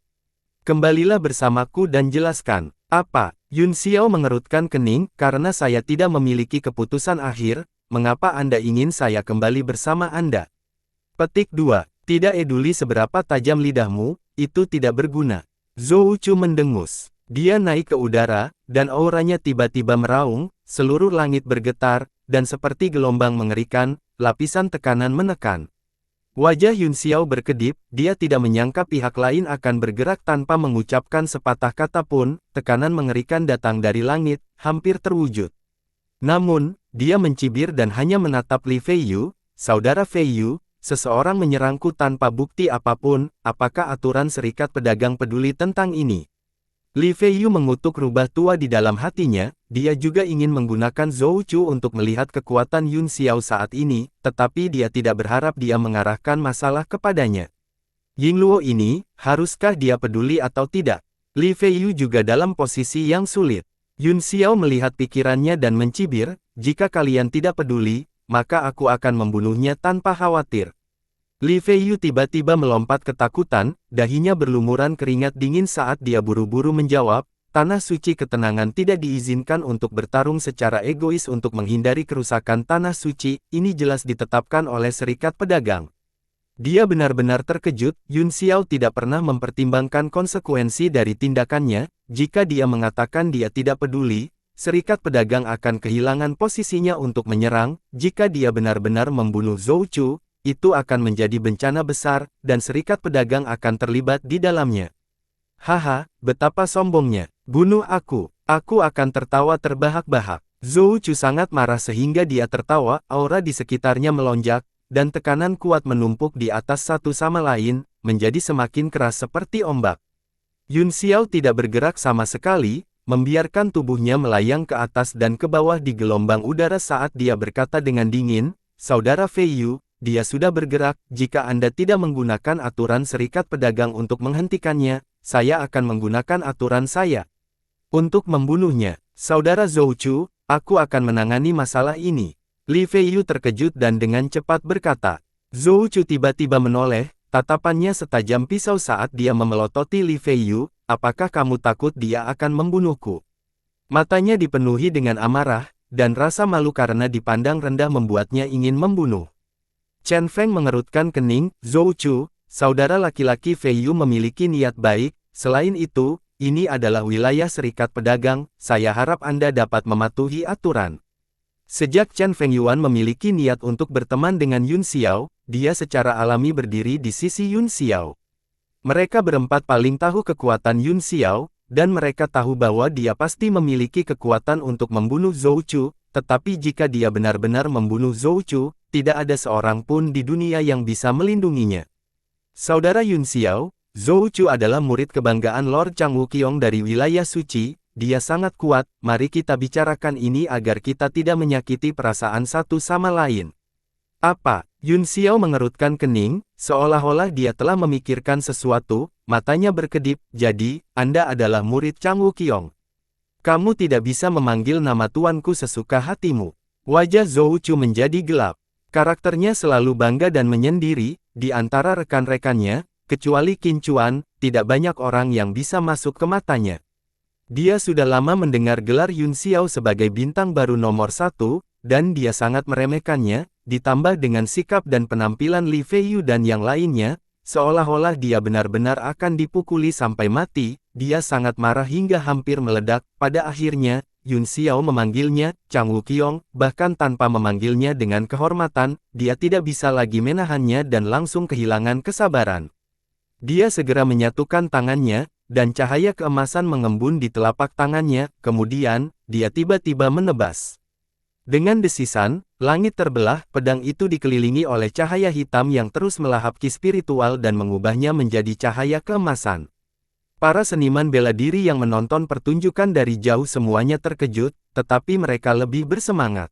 Kembalilah bersamaku dan jelaskan. Apa? Yun Xiao mengerutkan kening, karena saya tidak memiliki keputusan akhir, mengapa Anda ingin saya kembali bersama Anda? Petik 2. Tidak peduli seberapa tajam lidahmu, itu tidak berguna. Zhou Chu mendengus. Dia naik ke udara, dan auranya tiba-tiba meraung, seluruh langit bergetar, dan seperti gelombang mengerikan, lapisan tekanan menekan. Wajah Yun Xiao berkedip, dia tidak menyangka pihak lain akan bergerak tanpa mengucapkan sepatah kata pun, tekanan mengerikan datang dari langit, hampir terwujud. Namun, dia mencibir dan hanya menatap Li Feiyu, saudara Feiyu, seseorang menyerangku tanpa bukti apapun, apakah aturan serikat pedagang peduli tentang ini? Li Feiyu mengutuk rubah tua di dalam hatinya, dia juga ingin menggunakan Zhou Chu untuk melihat kekuatan Yun Xiao saat ini, tetapi dia tidak berharap dia mengarahkan masalah kepadanya. Yingluo ini, haruskah dia peduli atau tidak? Li Feiyu juga dalam posisi yang sulit. Yun Xiao melihat pikirannya dan mencibir, jika kalian tidak peduli, maka aku akan membunuhnya tanpa khawatir. Li Feiyu tiba-tiba melompat ketakutan, dahinya berlumuran keringat dingin saat dia buru-buru menjawab, tanah suci ketenangan tidak diizinkan untuk bertarung secara egois untuk menghindari kerusakan tanah suci, ini jelas ditetapkan oleh serikat pedagang. Dia benar-benar terkejut, Yun Xiao tidak pernah mempertimbangkan konsekuensi dari tindakannya, jika dia mengatakan dia tidak peduli, serikat pedagang akan kehilangan posisinya untuk menyerang, jika dia benar-benar membunuh Zhou Chu, itu akan menjadi bencana besar, dan serikat pedagang akan terlibat di dalamnya. Haha, betapa sombongnya. Bunuh aku akan tertawa terbahak-bahak. Zhou Chu sangat marah sehingga dia tertawa, aura di sekitarnya melonjak, dan tekanan kuat menumpuk di atas satu sama lain, menjadi semakin keras seperti ombak. Yun Xiao tidak bergerak sama sekali, membiarkan tubuhnya melayang ke atas dan ke bawah di gelombang udara saat dia berkata dengan dingin, Saudara Feiyu, dia sudah bergerak, jika Anda tidak menggunakan aturan serikat pedagang untuk menghentikannya, saya akan menggunakan aturan saya. Untuk membunuhnya, Saudara Zhou Chu, aku akan menangani masalah ini. Li Feiyu terkejut dan dengan cepat berkata. Zhou Chu tiba-tiba menoleh, tatapannya setajam pisau saat dia memelototi Li Feiyu, apakah kamu takut dia akan membunuhku? Matanya dipenuhi dengan amarah, dan rasa malu karena dipandang rendah membuatnya ingin membunuh. Chen Feng mengerutkan kening, Zhou Chu, saudara laki-laki Feiyu memiliki niat baik, selain itu, ini adalah wilayah serikat pedagang, saya harap Anda dapat mematuhi aturan. Sejak Chen Fengyuan memiliki niat untuk berteman dengan Yun Xiao, dia secara alami berdiri di sisi Yun Xiao. Mereka berempat paling tahu kekuatan Yun Xiao, dan mereka tahu bahwa dia pasti memiliki kekuatan untuk membunuh Zhou Chu, tetapi jika dia benar-benar membunuh Zhou Chu, tidak ada seorang pun di dunia yang bisa melindunginya. Saudara Yun Xiao, Zhou Chu adalah murid kebanggaan Lord Chang Wuqiong dari wilayah suci, dia sangat kuat, mari kita bicarakan ini agar kita tidak menyakiti perasaan satu sama lain. Apa? Yun Xiao mengerutkan kening, seolah-olah dia telah memikirkan sesuatu, matanya berkedip, jadi, Anda adalah murid Chang Wuqiong. Kamu tidak bisa memanggil nama tuanku sesuka hatimu. Wajah Zhou Chu menjadi gelap. Karakternya selalu bangga dan menyendiri, di antara rekan-rekannya, kecuali Qin Chuan, tidak banyak orang yang bisa masuk ke matanya. Dia sudah lama mendengar gelar Yun Xiao sebagai bintang baru nomor 1, dan dia sangat meremehkannya, ditambah dengan sikap dan penampilan Li Feiyu dan yang lainnya, seolah-olah dia benar-benar akan dipukuli sampai mati. Dia sangat marah hingga hampir meledak. Pada akhirnya, Yun Xiao memanggilnya Chang Wuqiong, bahkan tanpa memanggilnya dengan kehormatan, dia tidak bisa lagi menahannya dan langsung kehilangan kesabaran. Dia segera menyatukan tangannya, dan cahaya keemasan mengembun di telapak tangannya, kemudian, dia tiba-tiba menebas. Dengan desisan, langit terbelah, pedang itu dikelilingi oleh cahaya hitam yang terus melahap ki spiritual dan mengubahnya menjadi cahaya keemasan. Para seniman bela diri yang menonton pertunjukan dari jauh semuanya terkejut, tetapi mereka lebih bersemangat.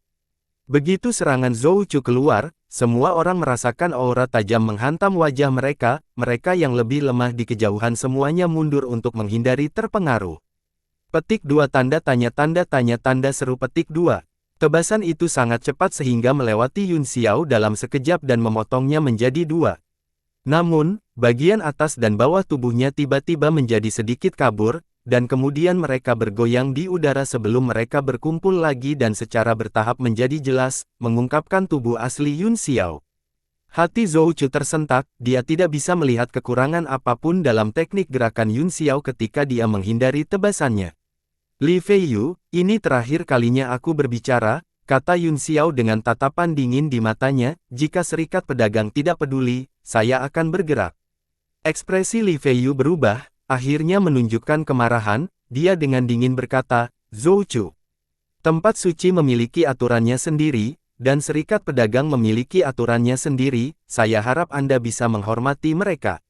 Begitu serangan Zhou Chu keluar, semua orang merasakan aura tajam menghantam wajah mereka, mereka yang lebih lemah di kejauhan semuanya mundur untuk menghindari terpengaruh. Petik 2 tanda tanda seru petik 2. Tebasan itu sangat cepat sehingga melewati Yun Xiao dalam sekejap dan memotongnya menjadi 2. Namun, bagian atas dan bawah tubuhnya tiba-tiba menjadi sedikit kabur, dan kemudian mereka bergoyang di udara sebelum mereka berkumpul lagi dan secara bertahap menjadi jelas, mengungkapkan tubuh asli Yun Xiao. Hati Zhou Chu tersentak, dia tidak bisa melihat kekurangan apapun dalam teknik gerakan Yun Xiao ketika dia menghindari tebasannya. Li Feiyu, ini terakhir kalinya aku berbicara, kata Yun Xiao dengan tatapan dingin di matanya, jika serikat pedagang tidak peduli, saya akan bergerak. Ekspresi Li Feiyu berubah, akhirnya menunjukkan kemarahan, dia dengan dingin berkata, Zhou Chu. Tempat suci memiliki aturannya sendiri, dan serikat pedagang memiliki aturannya sendiri, saya harap Anda bisa menghormati mereka.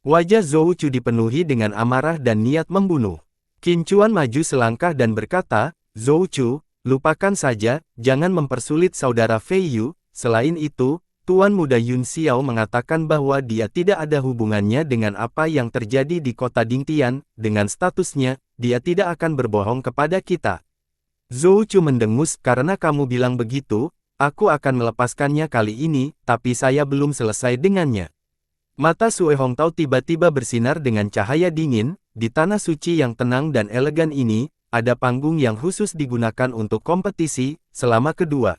Wajah Zhou Chu dipenuhi dengan amarah dan niat membunuh. Qin Chuan maju selangkah dan berkata, Zhou Chu, lupakan saja, jangan mempersulit saudara Feiyu, selain itu, Tuan Muda Yun Xiao mengatakan bahwa dia tidak ada hubungannya dengan apa yang terjadi di kota Dingtian, dengan statusnya, dia tidak akan berbohong kepada kita. Zhou Chu mendengus, karena kamu bilang begitu, aku akan melepaskannya kali ini, tapi saya belum selesai dengannya. Mata Sue Hongtao tiba-tiba bersinar dengan cahaya dingin, di tanah suci yang tenang dan elegan ini, ada panggung yang khusus digunakan untuk kompetisi, selama kedua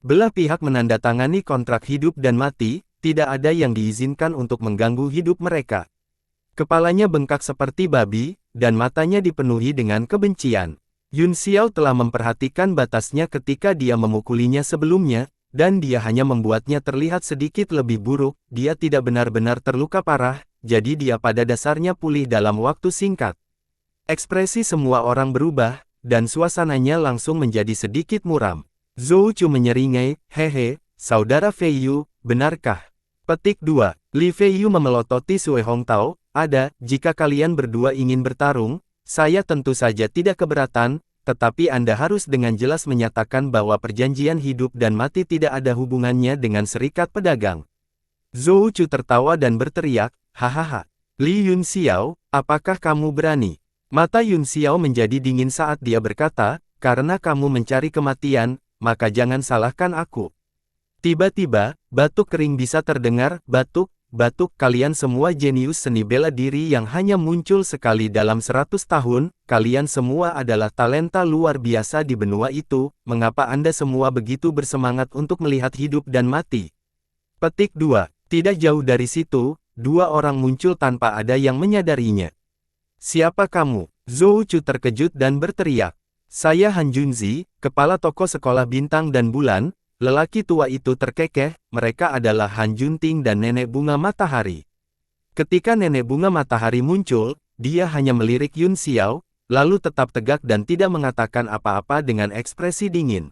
belah pihak menandatangani kontrak hidup dan mati, tidak ada yang diizinkan untuk mengganggu hidup mereka. Kepalanya bengkak seperti babi, dan matanya dipenuhi dengan kebencian. Yun Xiao telah memperhatikan batasnya ketika dia memukulinya sebelumnya, dan dia hanya membuatnya terlihat sedikit lebih buruk, dia tidak benar-benar terluka parah, jadi dia pada dasarnya pulih dalam waktu singkat. Ekspresi semua orang berubah, dan suasananya langsung menjadi sedikit muram. Zhou Chu menyeringai, hehe, saudara Feiyu, benarkah? Petik 2. Li Feiyu memelototi Sue Hongtao, jika kalian berdua ingin bertarung, saya tentu saja tidak keberatan, tetapi Anda harus dengan jelas menyatakan bahwa perjanjian hidup dan mati tidak ada hubungannya dengan serikat pedagang. Zhou Chu tertawa dan berteriak, hahaha. Li Yun Xiao, apakah kamu berani? Mata Yun Xiao menjadi dingin saat dia berkata, karena kamu mencari kematian, maka jangan salahkan aku. Tiba-tiba, batuk kering bisa terdengar, batuk, kalian semua jenius seni bela diri yang hanya muncul sekali dalam 100 tahun, kalian semua adalah talenta luar biasa di benua itu, mengapa Anda semua begitu bersemangat untuk melihat hidup dan mati? Petik 2. Tidak jauh dari situ, dua orang muncul tanpa ada yang menyadarinya. Siapa kamu? Zhou Chu terkejut dan berteriak. Saya Han Junzi, kepala toko sekolah bintang dan bulan. Lelaki tua itu terkekeh, mereka adalah Han Junting dan Nenek Bunga Matahari. Ketika Nenek Bunga Matahari muncul, dia hanya melirik Yun Xiao, lalu tetap tegak dan tidak mengatakan apa-apa dengan ekspresi dingin.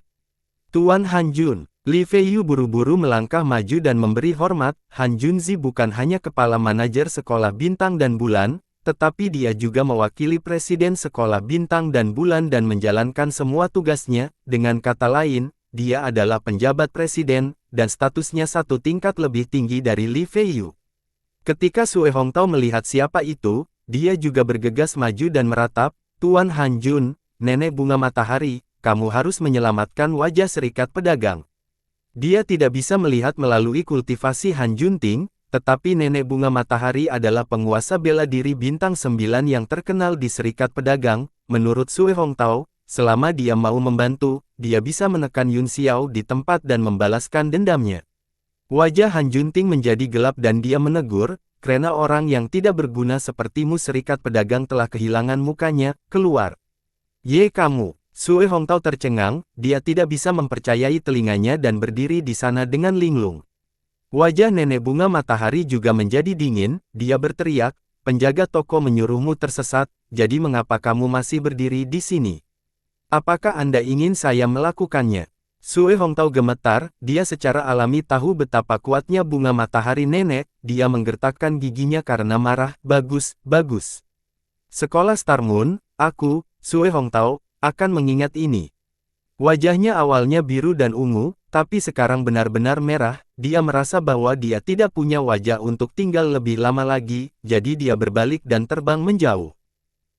Tuan Han Jun, Li Feiyu buru-buru melangkah maju dan memberi hormat. Han Junzi bukan hanya kepala manajer sekolah bintang dan bulan, tetapi dia juga mewakili presiden sekolah bintang dan bulan dan menjalankan semua tugasnya. Dengan kata lain, dia adalah penjabat presiden, dan statusnya satu tingkat lebih tinggi dari Li Feiyu. Ketika Sue Hongtao melihat siapa itu, dia juga bergegas maju dan meratap, Tuan Han Jun, Nenek Bunga Matahari, kamu harus menyelamatkan wajah serikat pedagang. Dia tidak bisa melihat melalui kultivasi Han Junting, tetapi Nenek Bunga Matahari adalah penguasa bela diri bintang 9 yang terkenal di serikat pedagang. Menurut Sue Hongtao, selama dia mau membantu, dia bisa menekan Yun Xiao di tempat dan membalaskan dendamnya. Wajah Han Junting menjadi gelap dan dia menegur, "Karena orang yang tidak berguna sepertimu serikat pedagang telah kehilangan mukanya, keluar." "Ye kamu!" Sue Hongtao tercengang, dia tidak bisa mempercayai telinganya dan berdiri di sana dengan linglung. Wajah nenek bunga matahari juga menjadi dingin, dia berteriak, "Penjaga toko menyuruhmu tersesat, jadi mengapa kamu masih berdiri di sini? Apakah Anda ingin saya melakukannya?" Sue Hongtao gemetar, dia secara alami tahu betapa kuatnya bunga matahari nenek, dia menggertakkan giginya karena marah, "Bagus, bagus. Sekolah Star Moon, aku, Sue Hongtao, akan mengingat ini." Wajahnya awalnya biru dan ungu, tapi sekarang benar-benar merah, dia merasa bahwa dia tidak punya wajah untuk tinggal lebih lama lagi, jadi dia berbalik dan terbang menjauh.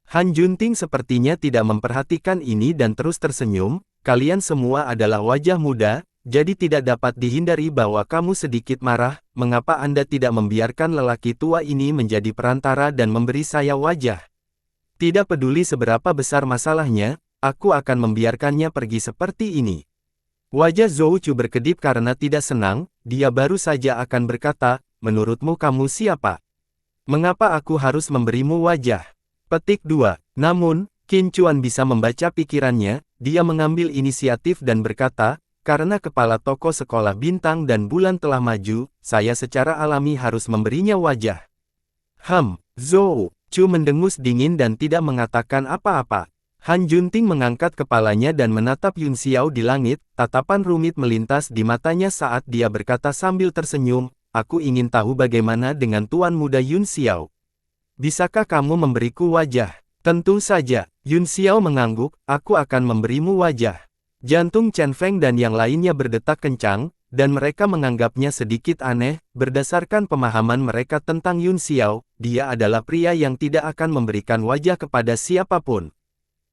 Han Junting sepertinya tidak memperhatikan ini dan terus tersenyum, "Kalian semua adalah wajah muda, jadi tidak dapat dihindari bahwa kamu sedikit marah, mengapa Anda tidak membiarkan lelaki tua ini menjadi perantara dan memberi saya wajah? Tidak peduli seberapa besar masalahnya, aku akan membiarkannya pergi seperti ini." Wajah Zhou Chu berkedip karena tidak senang, dia baru saja akan berkata, "Menurutmu kamu siapa? Mengapa aku harus memberimu wajah?" Petik 2. Namun, Qin Chuan bisa membaca pikirannya, dia mengambil inisiatif dan berkata, "Karena kepala toko sekolah bintang dan bulan telah maju, saya secara alami harus memberinya wajah." Zhou Chu mendengus dingin dan tidak mengatakan apa-apa. Han Junting mengangkat kepalanya dan menatap Yun Xiao di langit, tatapan rumit melintas di matanya saat dia berkata sambil tersenyum, "Aku ingin tahu bagaimana dengan Tuan Muda Yun Xiao. Bisakah kamu memberiku wajah?" "Tentu saja." Yun Xiao mengangguk, "Aku akan memberimu wajah." Jantung Chen Feng dan yang lainnya berdetak kencang, dan mereka menganggapnya sedikit aneh, berdasarkan pemahaman mereka tentang Yun Xiao, dia adalah pria yang tidak akan memberikan wajah kepada siapapun.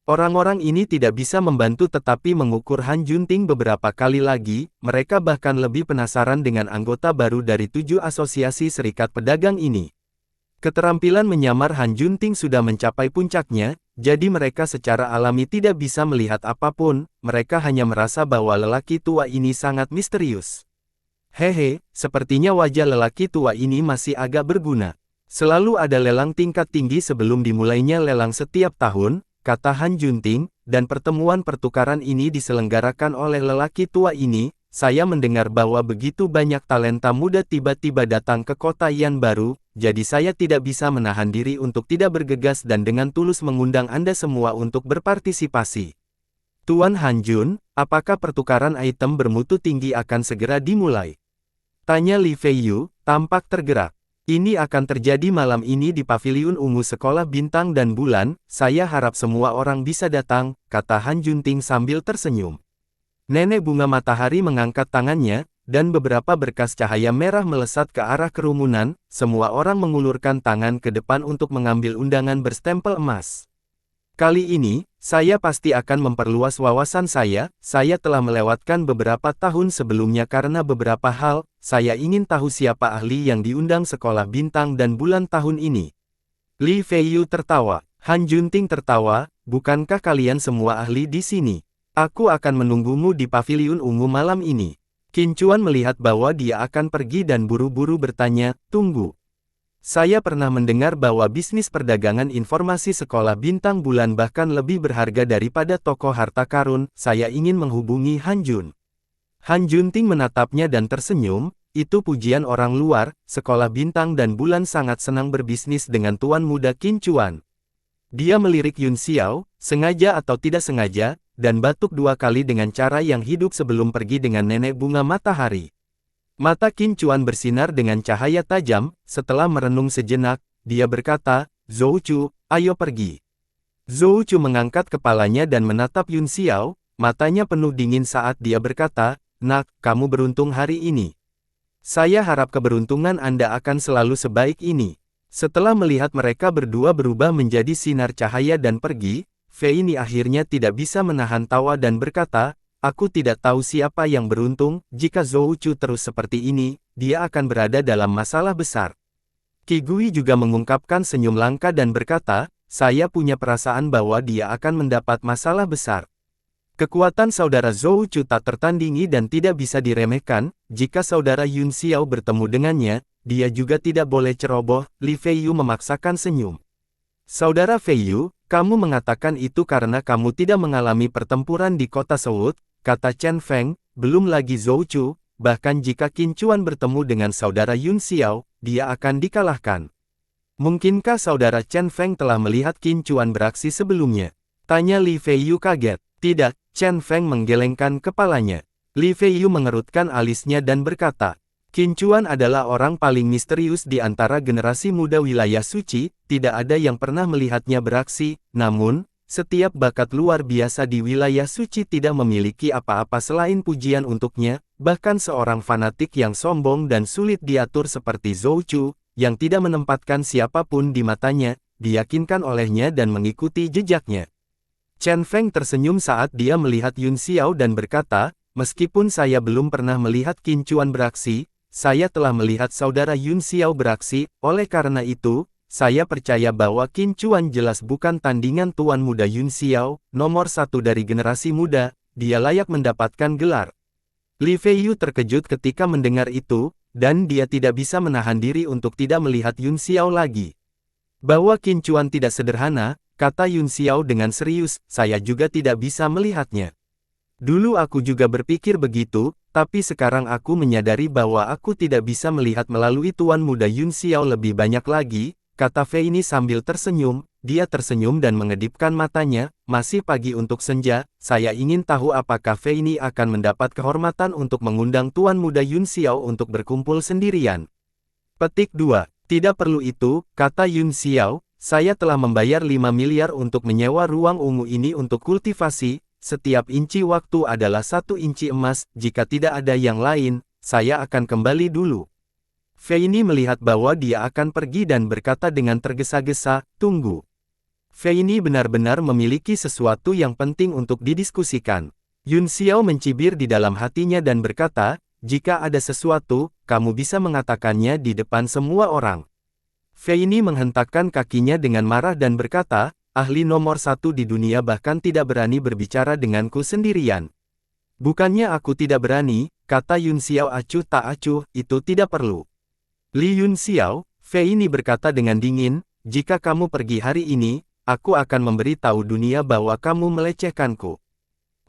Orang-orang ini tidak bisa membantu tetapi mengukur Han Junting beberapa kali lagi, mereka bahkan lebih penasaran dengan anggota baru dari 7 asosiasi serikat pedagang ini. Keterampilan menyamar Han Junting sudah mencapai puncaknya, jadi mereka secara alami tidak bisa melihat apapun, mereka hanya merasa bahwa lelaki tua ini sangat misterius. "Hehe, sepertinya wajah lelaki tua ini masih agak berguna. Selalu ada lelang tingkat tinggi sebelum dimulainya lelang setiap tahun," kata Han Junting, "dan pertemuan pertukaran ini diselenggarakan oleh lelaki tua ini. Saya mendengar bahwa begitu banyak talenta muda tiba-tiba datang ke kota Yan baru, jadi saya tidak bisa menahan diri untuk tidak bergegas dan dengan tulus mengundang Anda semua untuk berpartisipasi. Tuan Han Jun, apakah pertukaran item bermutu tinggi akan segera dimulai?" tanya Li Feiyu, tampak tergerak. "Ini akan terjadi malam ini di Paviliun Ungu Sekolah Bintang dan Bulan, saya harap semua orang bisa datang," kata Han Junting sambil tersenyum. Nenek bunga matahari mengangkat tangannya, dan beberapa berkas cahaya merah melesat ke arah kerumunan, semua orang mengulurkan tangan ke depan untuk mengambil undangan berstempel emas. "Kali ini, saya pasti akan memperluas wawasan saya telah melewatkan beberapa tahun sebelumnya karena beberapa hal, saya ingin tahu siapa ahli yang diundang Sekolah Bintang dan Bulan tahun ini." Li Feiyu tertawa, Han Junting tertawa, "Bukankah kalian semua ahli di sini? Aku akan menunggumu di Paviliun Ungu malam ini." Qin Chuan melihat bahwa dia akan pergi dan buru-buru bertanya, "Tunggu. Saya pernah mendengar bahwa bisnis perdagangan informasi Sekolah Bintang Bulan bahkan lebih berharga daripada toko harta karun, saya ingin menghubungi Han Jun." Han Junting menatapnya dan tersenyum, "Itu pujian orang luar, Sekolah Bintang dan Bulan sangat senang berbisnis dengan Tuan Muda Qin Chuan." Dia melirik Yun Xiao, sengaja atau tidak sengaja, dan batuk 2 kali dengan cara yang hidup sebelum pergi dengan nenek bunga matahari. Mata Qin Chuan bersinar dengan cahaya tajam, setelah merenung sejenak, dia berkata, "Zhou Chu, ayo pergi." Zhou Chu mengangkat kepalanya dan menatap Yun Xiao, matanya penuh dingin saat dia berkata, "Nak, kamu beruntung hari ini. Saya harap keberuntungan Anda akan selalu sebaik ini." Setelah melihat mereka berdua berubah menjadi sinar cahaya dan pergi, Fei Ni akhirnya tidak bisa menahan tawa dan berkata, "Aku tidak tahu siapa yang beruntung, jika Zhou Chu terus seperti ini, dia akan berada dalam masalah besar." Qi Gui juga mengungkapkan senyum langka dan berkata, "Saya punya perasaan bahwa dia akan mendapat masalah besar." Kekuatan saudara Zhou Chu tak tertandingi dan tidak bisa diremehkan. Jika saudara Yun Xiao bertemu dengannya, dia juga tidak boleh ceroboh. Li Feiyu memaksakan senyum. Saudara Feiyu, kamu mengatakan itu karena kamu tidak mengalami pertempuran di kota Seoul, kata Chen Feng, belum lagi Zhou Chu, bahkan jika Qin Chuan bertemu dengan saudara Yun Xiao, dia akan dikalahkan. Mungkinkah saudara Chen Feng telah melihat Qin Chuan beraksi sebelumnya? Tanya Li Feiyu kaget. Tidak, Chen Feng menggelengkan kepalanya. Li Feiyu mengerutkan alisnya dan berkata, Qin Chuan adalah orang paling misterius di antara generasi muda wilayah suci, tidak ada yang pernah melihatnya beraksi, namun, setiap bakat luar biasa di wilayah suci tidak memiliki apa-apa selain pujian untuknya, bahkan seorang fanatik yang sombong dan sulit diatur seperti Zhou Chu, yang tidak menempatkan siapapun di matanya, diyakinkan olehnya dan mengikuti jejaknya. Chen Feng tersenyum saat dia melihat Yun Xiao dan berkata, meskipun saya belum pernah melihat Qin Chuan beraksi, saya telah melihat saudara Yun Xiao beraksi, oleh karena itu, saya percaya bahwa Qin Chuan jelas bukan tandingan Tuan Muda Yun Xiao, nomor satu dari generasi muda, dia layak mendapatkan gelar. Li Feiyu terkejut ketika mendengar itu, dan dia tidak bisa menahan diri untuk tidak melihat Yun Xiao lagi. Bahwa Qin Chuan tidak sederhana, kata Yun Xiao dengan serius, saya juga tidak bisa melihatnya. Dulu aku juga berpikir begitu, tapi sekarang aku menyadari bahwa aku tidak bisa melihat melalui Tuan Muda Yun Xiao lebih banyak lagi, kata Fei ini sambil tersenyum, dia tersenyum dan mengedipkan matanya, masih pagi untuk senja, saya ingin tahu apakah Fei ini akan mendapat kehormatan untuk mengundang Tuan Muda Yun Xiao untuk berkumpul sendirian. Petik 2. Tidak perlu itu, kata Yun Xiao. Saya telah membayar 5 miliar untuk menyewa ruang ungu ini untuk kultivasi, setiap inci waktu adalah 1 inci emas, jika tidak ada yang lain, saya akan kembali dulu. Fei ini melihat bahwa dia akan pergi dan berkata dengan tergesa-gesa, tunggu. Fei ini benar-benar memiliki sesuatu yang penting untuk didiskusikan. Yun Xiao mencibir di dalam hatinya dan berkata, jika ada sesuatu, kamu bisa mengatakannya di depan semua orang. Fei ini menghentakkan kakinya dengan marah dan berkata, ahli nomor satu di dunia bahkan tidak berani berbicara denganku sendirian. Bukannya aku tidak berani, kata Yun Xiao acuh tak acuh, itu tidak perlu. Li Yun Xiao, Fei ini berkata dengan dingin, jika kamu pergi hari ini, aku akan memberi tahu dunia bahwa kamu melecehkanku.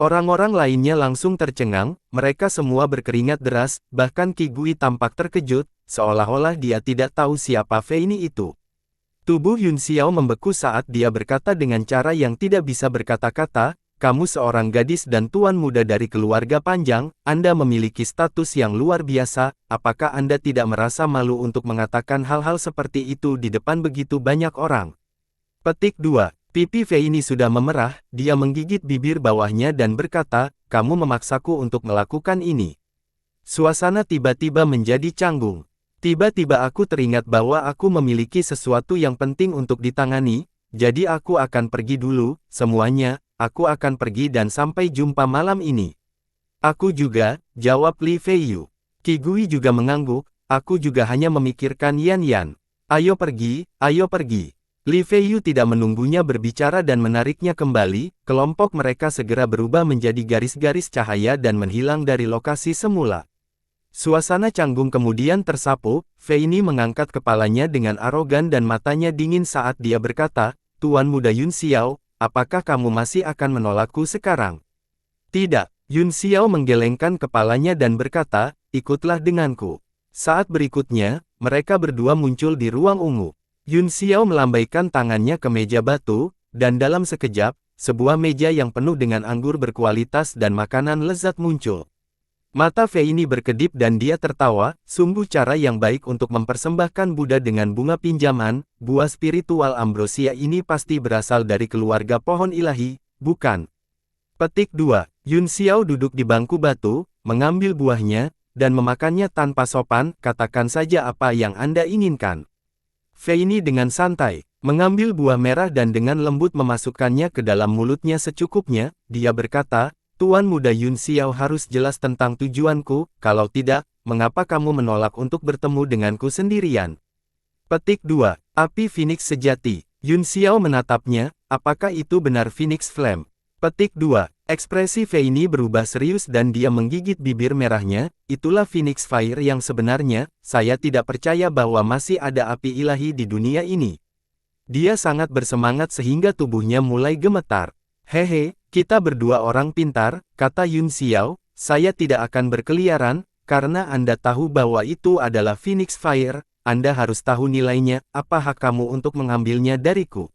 Orang-orang lainnya langsung tercengang, mereka semua berkeringat deras, bahkan Qi Gui tampak terkejut, seolah-olah dia tidak tahu siapa Fei ini itu. Tubuh Yun Xiao membeku saat dia berkata dengan cara yang tidak bisa berkata-kata, kamu seorang gadis dan tuan muda dari keluarga panjang, Anda memiliki status yang luar biasa, apakah Anda tidak merasa malu untuk mengatakan hal-hal seperti itu di depan begitu banyak orang? Petik 2. Pipi Fei ini sudah memerah, dia menggigit bibir bawahnya dan berkata, kamu memaksaku untuk melakukan ini. Suasana tiba-tiba menjadi canggung. Tiba-tiba aku teringat bahwa aku memiliki sesuatu yang penting untuk ditangani, jadi aku akan pergi dulu, semuanya, aku akan pergi dan sampai jumpa malam ini. Aku juga, jawab Li Feiyu. Qi Gui juga mengangguk, aku juga hanya memikirkan Yan Yan. Ayo pergi, ayo pergi. Li Feiyu tidak menunggunya berbicara dan menariknya kembali, kelompok mereka segera berubah menjadi garis-garis cahaya dan menghilang dari lokasi semula. Suasana canggung kemudian tersapu, Fei ini mengangkat kepalanya dengan arogan dan matanya dingin saat dia berkata, Tuan Muda Yun Xiao, apakah kamu masih akan menolakku sekarang? Tidak, Yun Xiao menggelengkan kepalanya dan berkata, ikutlah denganku. Saat berikutnya, mereka berdua muncul di ruang ungu. Yun Xiao melambaikan tangannya ke meja batu, dan dalam sekejap, sebuah meja yang penuh dengan anggur berkualitas dan makanan lezat muncul. Mata Fei ini berkedip dan dia tertawa, sungguh cara yang baik untuk mempersembahkan Buddha dengan bunga pinjaman, buah spiritual ambrosia ini pasti berasal dari keluarga pohon ilahi, bukan? Petik 2. Yun Xiao duduk di bangku batu, mengambil buahnya, dan memakannya tanpa sopan, katakan saja apa yang Anda inginkan. Fei ini dengan santai, mengambil buah merah dan dengan lembut memasukkannya ke dalam mulutnya secukupnya, dia berkata, Tuan Muda Yun Xiao harus jelas tentang tujuanku, kalau tidak, mengapa kamu menolak untuk bertemu denganku sendirian? Petik 2. Api Phoenix sejati. Yun Xiao menatapnya, apakah itu benar Phoenix Flame? Petik 2. Ekspresi Feini berubah serius dan dia menggigit bibir merahnya. Itulah Phoenix Fire yang sebenarnya. Saya tidak percaya bahwa masih ada api ilahi di dunia ini. Dia sangat bersemangat sehingga tubuhnya mulai gemetar. Hehe, kita berdua orang pintar, kata Yun Xiao. Saya tidak akan berkeliaran, karena Anda tahu bahwa itu adalah Phoenix Fire. Anda harus tahu nilainya. Apa hak kamu untuk mengambilnya dariku?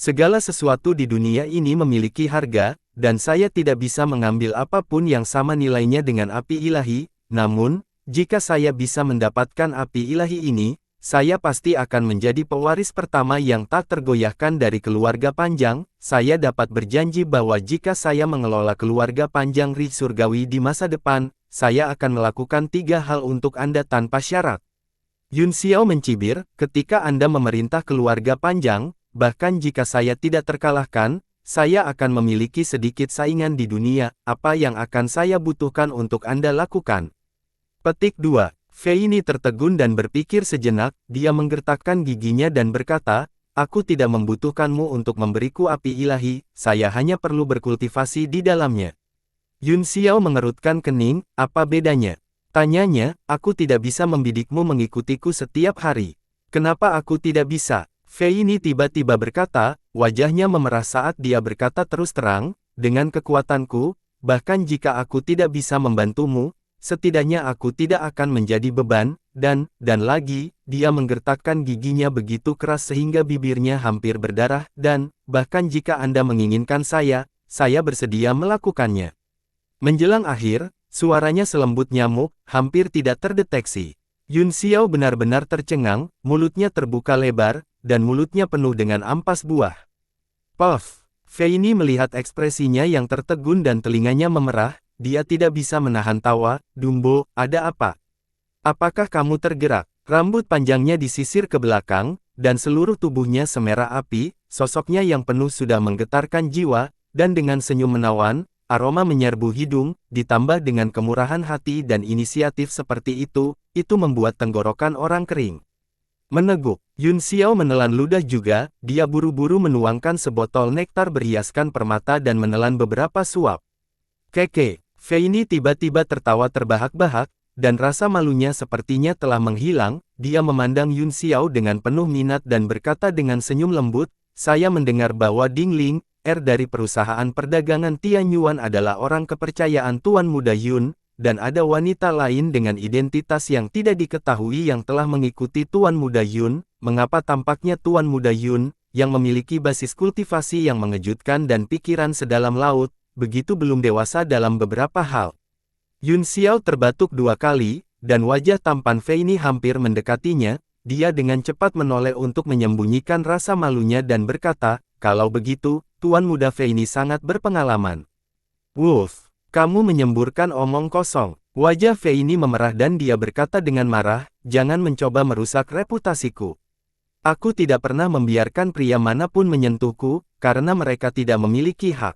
Segala sesuatu di dunia ini memiliki harga, dan saya tidak bisa mengambil apapun yang sama nilainya dengan api ilahi. Namun, jika saya bisa mendapatkan api ilahi ini, saya pasti akan menjadi pewaris pertama yang tak tergoyahkan dari keluarga panjang. Saya dapat berjanji bahwa jika saya mengelola keluarga panjang Ri Surgawi di masa depan, saya akan melakukan 3 hal untuk Anda tanpa syarat. Yun Xiao mencibir, ketika Anda memerintah keluarga panjang, bahkan jika saya tidak terkalahkan, saya akan memiliki sedikit saingan di dunia. Apa yang akan saya butuhkan untuk Anda lakukan? Petik 2. Feini tertegun dan berpikir sejenak. Dia menggertakkan giginya dan berkata, aku tidak membutuhkanmu untuk memberiku api ilahi, saya hanya perlu berkultivasi di dalamnya. Yun Xiao mengerutkan kening. Apa bedanya? Tanyanya. Aku tidak bisa membidikmu mengikutiku setiap hari. Kenapa aku tidak bisa? Feini tiba-tiba berkata, wajahnya memerah saat dia berkata terus terang, dengan kekuatanku, bahkan jika aku tidak bisa membantumu, setidaknya aku tidak akan menjadi beban, dan lagi, dia menggertakkan giginya begitu keras sehingga bibirnya hampir berdarah, dan, bahkan jika Anda menginginkan saya bersedia melakukannya. Menjelang akhir, suaranya selembut nyamuk, hampir tidak terdeteksi. Yun Xiao benar-benar tercengang, mulutnya terbuka lebar, dan mulutnya penuh dengan ampas buah. Puff! Feini melihat ekspresinya yang tertegun dan telinganya memerah, dia tidak bisa menahan tawa. Dumbo, ada apa? Apakah kamu tergerak? Rambut panjangnya disisir ke belakang, dan seluruh tubuhnya semerah api, sosoknya yang penuh sudah menggetarkan jiwa, dan dengan senyum menawan, aroma menyerbu hidung, ditambah dengan kemurahan hati dan inisiatif seperti itu membuat tenggorokan orang kering. Meneguk, Yun Xiao menelan ludah juga, dia buru-buru menuangkan sebotol nektar berhiaskan permata dan menelan beberapa suap. Keke, Feini tiba-tiba tertawa terbahak-bahak, dan rasa malunya sepertinya telah menghilang. Dia memandang Yun Xiao dengan penuh minat dan berkata dengan senyum lembut, saya mendengar bahwa Ding Ling, dari perusahaan perdagangan Tianyuan adalah orang kepercayaan Tuan Muda Yun, dan ada wanita lain dengan identitas yang tidak diketahui yang telah mengikuti Tuan Muda Yun. Mengapa tampaknya Tuan Muda Yun, yang memiliki basis kultivasi yang mengejutkan dan pikiran sedalam laut, begitu belum dewasa dalam beberapa hal? Yun Xiao terbatuk 2 kali, dan wajah tampan Feini hampir mendekatinya. Dia dengan cepat menoleh untuk menyembunyikan rasa malunya dan berkata, kalau begitu, Tuan Muda Feini sangat berpengalaman. Wolf! Kamu menyemburkan omong kosong. Wajah Feini memerah dan dia berkata dengan marah, jangan mencoba merusak reputasiku. Aku tidak pernah membiarkan pria manapun menyentuhku, karena mereka tidak memiliki hak.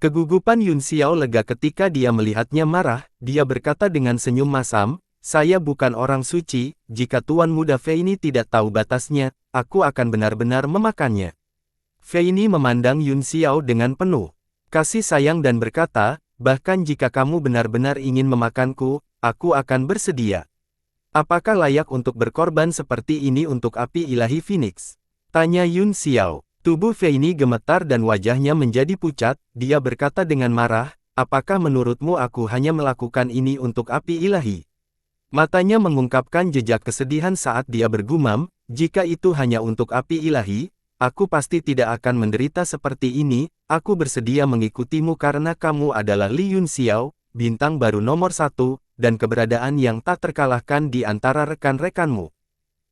Kegugupan Yun Xiao lega ketika dia melihatnya marah, dia berkata dengan senyum masam, saya bukan orang suci, jika Tuan Muda Feini tidak tahu batasnya, aku akan benar-benar memakannya. Feini memandang Yun Xiao dengan penuh kasih sayang dan berkata, bahkan jika kamu benar-benar ingin memakanku, aku akan bersedia. Apakah layak untuk berkorban seperti ini untuk api ilahi Phoenix? Tanya Yun Xiao. Tubuh Feini gemetar dan wajahnya menjadi pucat, dia berkata dengan marah, apakah menurutmu aku hanya melakukan ini untuk api ilahi? Matanya mengungkapkan jejak kesedihan saat dia bergumam, jika itu hanya untuk api ilahi, aku pasti tidak akan menderita seperti ini. Aku bersedia mengikutimu karena kamu adalah Li Yun Xiao, bintang baru nomor 1, dan keberadaan yang tak terkalahkan di antara rekan-rekanmu.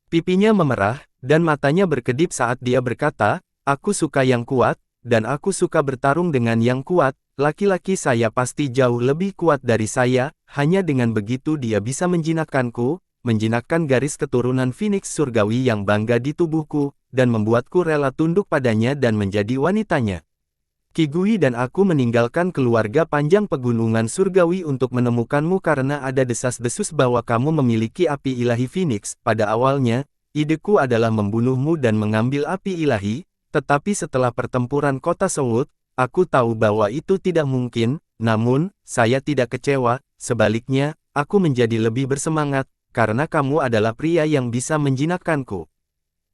Pipinya memerah, dan matanya berkedip saat dia berkata, aku suka yang kuat, dan aku suka bertarung dengan yang kuat. Laki-laki saya pasti jauh lebih kuat dari saya, hanya dengan begitu dia bisa menjinakkanku, menjinakkan garis keturunan Phoenix Surgawi yang bangga di tubuhku, dan membuatku rela tunduk padanya dan menjadi wanitanya. Qi Gui dan aku meninggalkan keluarga panjang pegunungan surgawi untuk menemukanmu karena ada desas-desus bahwa kamu memiliki api ilahi Phoenix. Pada awalnya, ideku adalah membunuhmu dan mengambil api ilahi, tetapi setelah pertempuran kota Seoul, aku tahu bahwa itu tidak mungkin, namun, saya tidak kecewa, sebaliknya, aku menjadi lebih bersemangat, karena kamu adalah pria yang bisa menjinakkanku.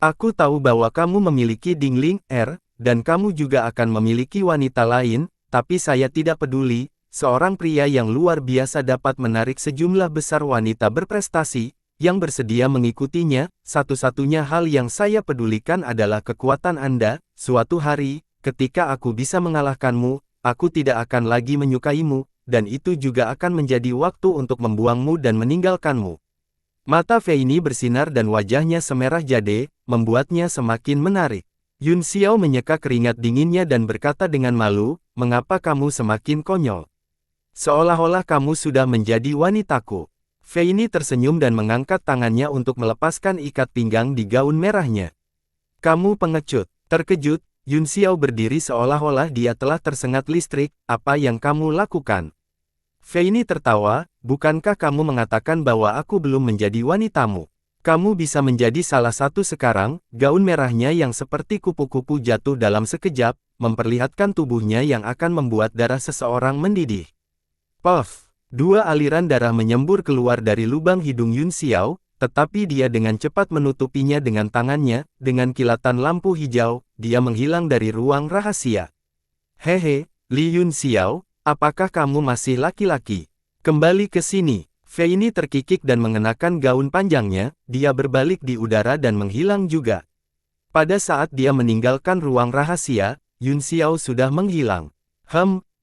Aku tahu bahwa kamu memiliki Dingling R, dan kamu juga akan memiliki wanita lain, tapi saya tidak peduli, seorang pria yang luar biasa dapat menarik sejumlah besar wanita berprestasi, yang bersedia mengikutinya. Satu-satunya hal yang saya pedulikan adalah kekuatan Anda. Suatu hari, ketika aku bisa mengalahkanmu, aku tidak akan lagi menyukaimu, dan itu juga akan menjadi waktu untuk membuangmu dan meninggalkanmu. Mata Feini bersinar dan wajahnya semerah jade, membuatnya semakin menarik. Yun Xiao menyeka keringat dinginnya dan berkata dengan malu, "Mengapa kamu semakin konyol? Seolah-olah kamu sudah menjadi wanitaku." Feini tersenyum dan mengangkat tangannya untuk melepaskan ikat pinggang di gaun merahnya. "Kamu pengecut." Terkejut, Yun Xiao berdiri seolah-olah dia telah tersengat listrik. "Apa yang kamu lakukan?" Feini tertawa, "Bukankah kamu mengatakan bahwa aku belum menjadi wanitamu? Kamu bisa menjadi salah satu sekarang." Gaun merahnya yang seperti kupu-kupu jatuh dalam sekejap, memperlihatkan tubuhnya yang akan membuat darah seseorang mendidih. Puff! Dua aliran darah menyembur keluar dari lubang hidung Yun Xiao, tetapi dia dengan cepat menutupinya dengan tangannya. Dengan kilatan lampu hijau, dia menghilang dari ruang rahasia. "Hehe, Li Yun Xiao, apakah kamu masih laki-laki? Kembali ke sini." Feini terkikik dan mengenakan gaun panjangnya, dia berbalik di udara dan menghilang juga. Pada saat dia meninggalkan ruang rahasia, Yun Xiao sudah menghilang.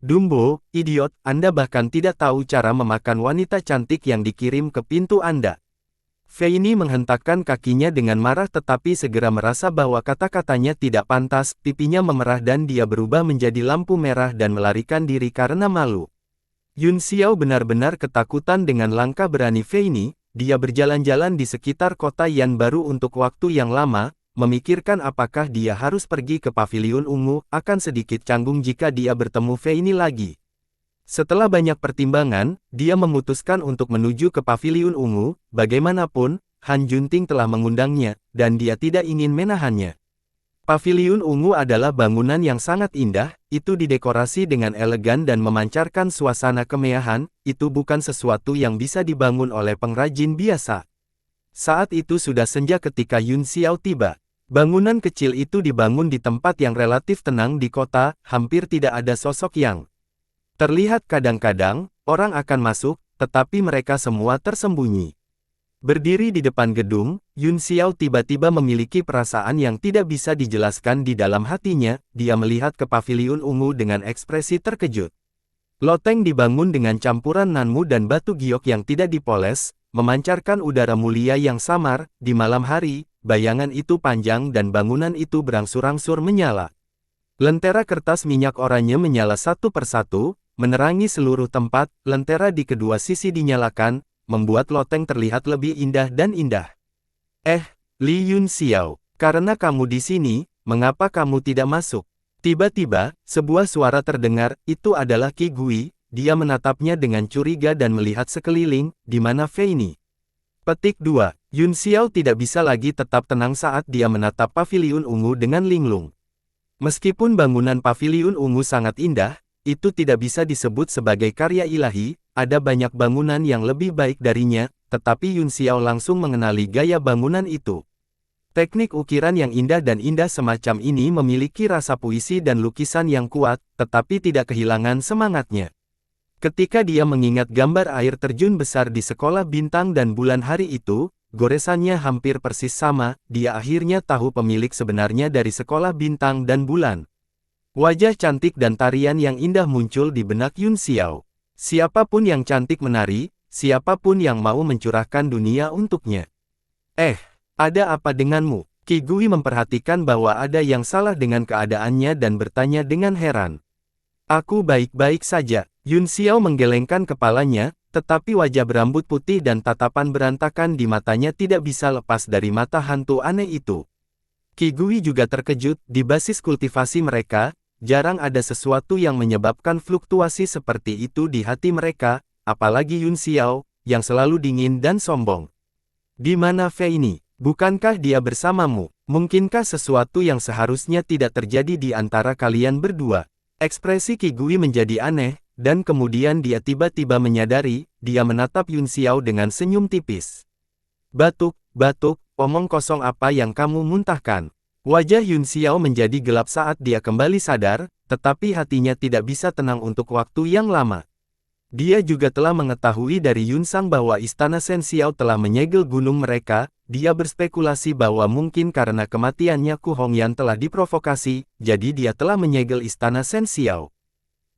Dumbo, idiot, Anda bahkan tidak tahu cara memakan wanita cantik yang dikirim ke pintu Anda." Feini menghentakkan kakinya dengan marah tetapi segera merasa bahwa kata-katanya tidak pantas, pipinya memerah dan dia berubah menjadi lampu merah dan melarikan diri karena malu. Yun Xiao benar-benar ketakutan dengan langkah berani Feini. Dia berjalan-jalan di sekitar kota Yan baru untuk waktu yang lama, memikirkan apakah dia harus pergi ke paviliun ungu. Akan sedikit canggung jika dia bertemu Feini lagi. Setelah banyak pertimbangan, dia memutuskan untuk menuju ke paviliun ungu. Bagaimanapun, Han Junting telah mengundangnya, dan dia tidak ingin menahannya. Paviliun ungu adalah bangunan yang sangat indah, itu didekorasi dengan elegan dan memancarkan suasana kemewahan. Itu bukan sesuatu yang bisa dibangun oleh pengrajin biasa. Saat itu sudah senja ketika Yun Xiao tiba. Bangunan kecil itu dibangun di tempat yang relatif tenang di kota, hampir tidak ada sosok yang terlihat. Kadang-kadang, orang akan masuk, tetapi mereka semua tersembunyi. Berdiri di depan gedung, Yun Xiao tiba-tiba memiliki perasaan yang tidak bisa dijelaskan di dalam hatinya. Dia melihat ke paviliun ungu dengan ekspresi terkejut. Loteng dibangun dengan campuran nanmu dan batu giok yang tidak dipoles, memancarkan udara mulia yang samar. Di malam hari, bayangan itu panjang dan bangunan itu berangsur-angsur menyala. Lentera kertas minyak oranye menyala satu persatu, menerangi seluruh tempat. Lentera di kedua sisi dinyalakan, membuat loteng terlihat lebih indah dan indah. Li Yun Xiao, karena kamu di sini, mengapa kamu tidak masuk?" Tiba-tiba, sebuah suara terdengar. Itu adalah Qi Gui. Dia menatapnya dengan curiga dan melihat sekeliling. "Di mana Feini?" Petik 2. Yun Xiao tidak bisa lagi tetap tenang saat dia menatap paviliun ungu dengan linglung. Meskipun bangunan paviliun ungu sangat indah, itu tidak bisa disebut sebagai karya ilahi. Ada banyak bangunan yang lebih baik darinya, tetapi Yun Xiao langsung mengenali gaya bangunan itu. Teknik ukiran yang indah dan indah semacam ini memiliki rasa puisi dan lukisan yang kuat, tetapi tidak kehilangan semangatnya. Ketika dia mengingat gambar air terjun besar di sekolah bintang dan bulan hari itu, goresannya hampir persis sama. Dia akhirnya tahu pemilik sebenarnya dari sekolah bintang dan bulan. Wajah cantik dan tarian yang indah muncul di benak Yun Xiao. Siapapun yang cantik menari, siapapun yang mau mencurahkan dunia untuknya. Ada apa denganmu? Qi Gui memperhatikan bahwa ada yang salah dengan keadaannya dan bertanya dengan heran. "Aku baik-baik saja." Yun Xiao menggelengkan kepalanya, tetapi wajah berambut putih dan tatapan berantakan di matanya tidak bisa lepas dari mata hantu aneh itu. Qi Gui juga terkejut. Di basis kultivasi mereka, jarang ada sesuatu yang menyebabkan fluktuasi seperti itu di hati mereka, apalagi Yun Xiao, yang selalu dingin dan sombong. "Di mana Feini? Bukankah dia bersamamu? Mungkinkah sesuatu yang seharusnya tidak terjadi di antara kalian berdua?" Ekspresi Qi Gui menjadi aneh, dan kemudian dia tiba-tiba menyadari, dia menatap Yun Xiao dengan senyum tipis. Batuk, batuk, omong kosong apa yang kamu muntahkan. Wajah Yun Xiao menjadi gelap saat dia kembali sadar, tetapi hatinya tidak bisa tenang untuk waktu yang lama. Dia juga telah mengetahui dari Yun Sang bahwa istana Shen Xiao telah menyegel gunung mereka. Dia berspekulasi bahwa mungkin karena kematiannya Ku Hongyan telah diprovokasi, jadi dia telah menyegel istana Shen Xiao.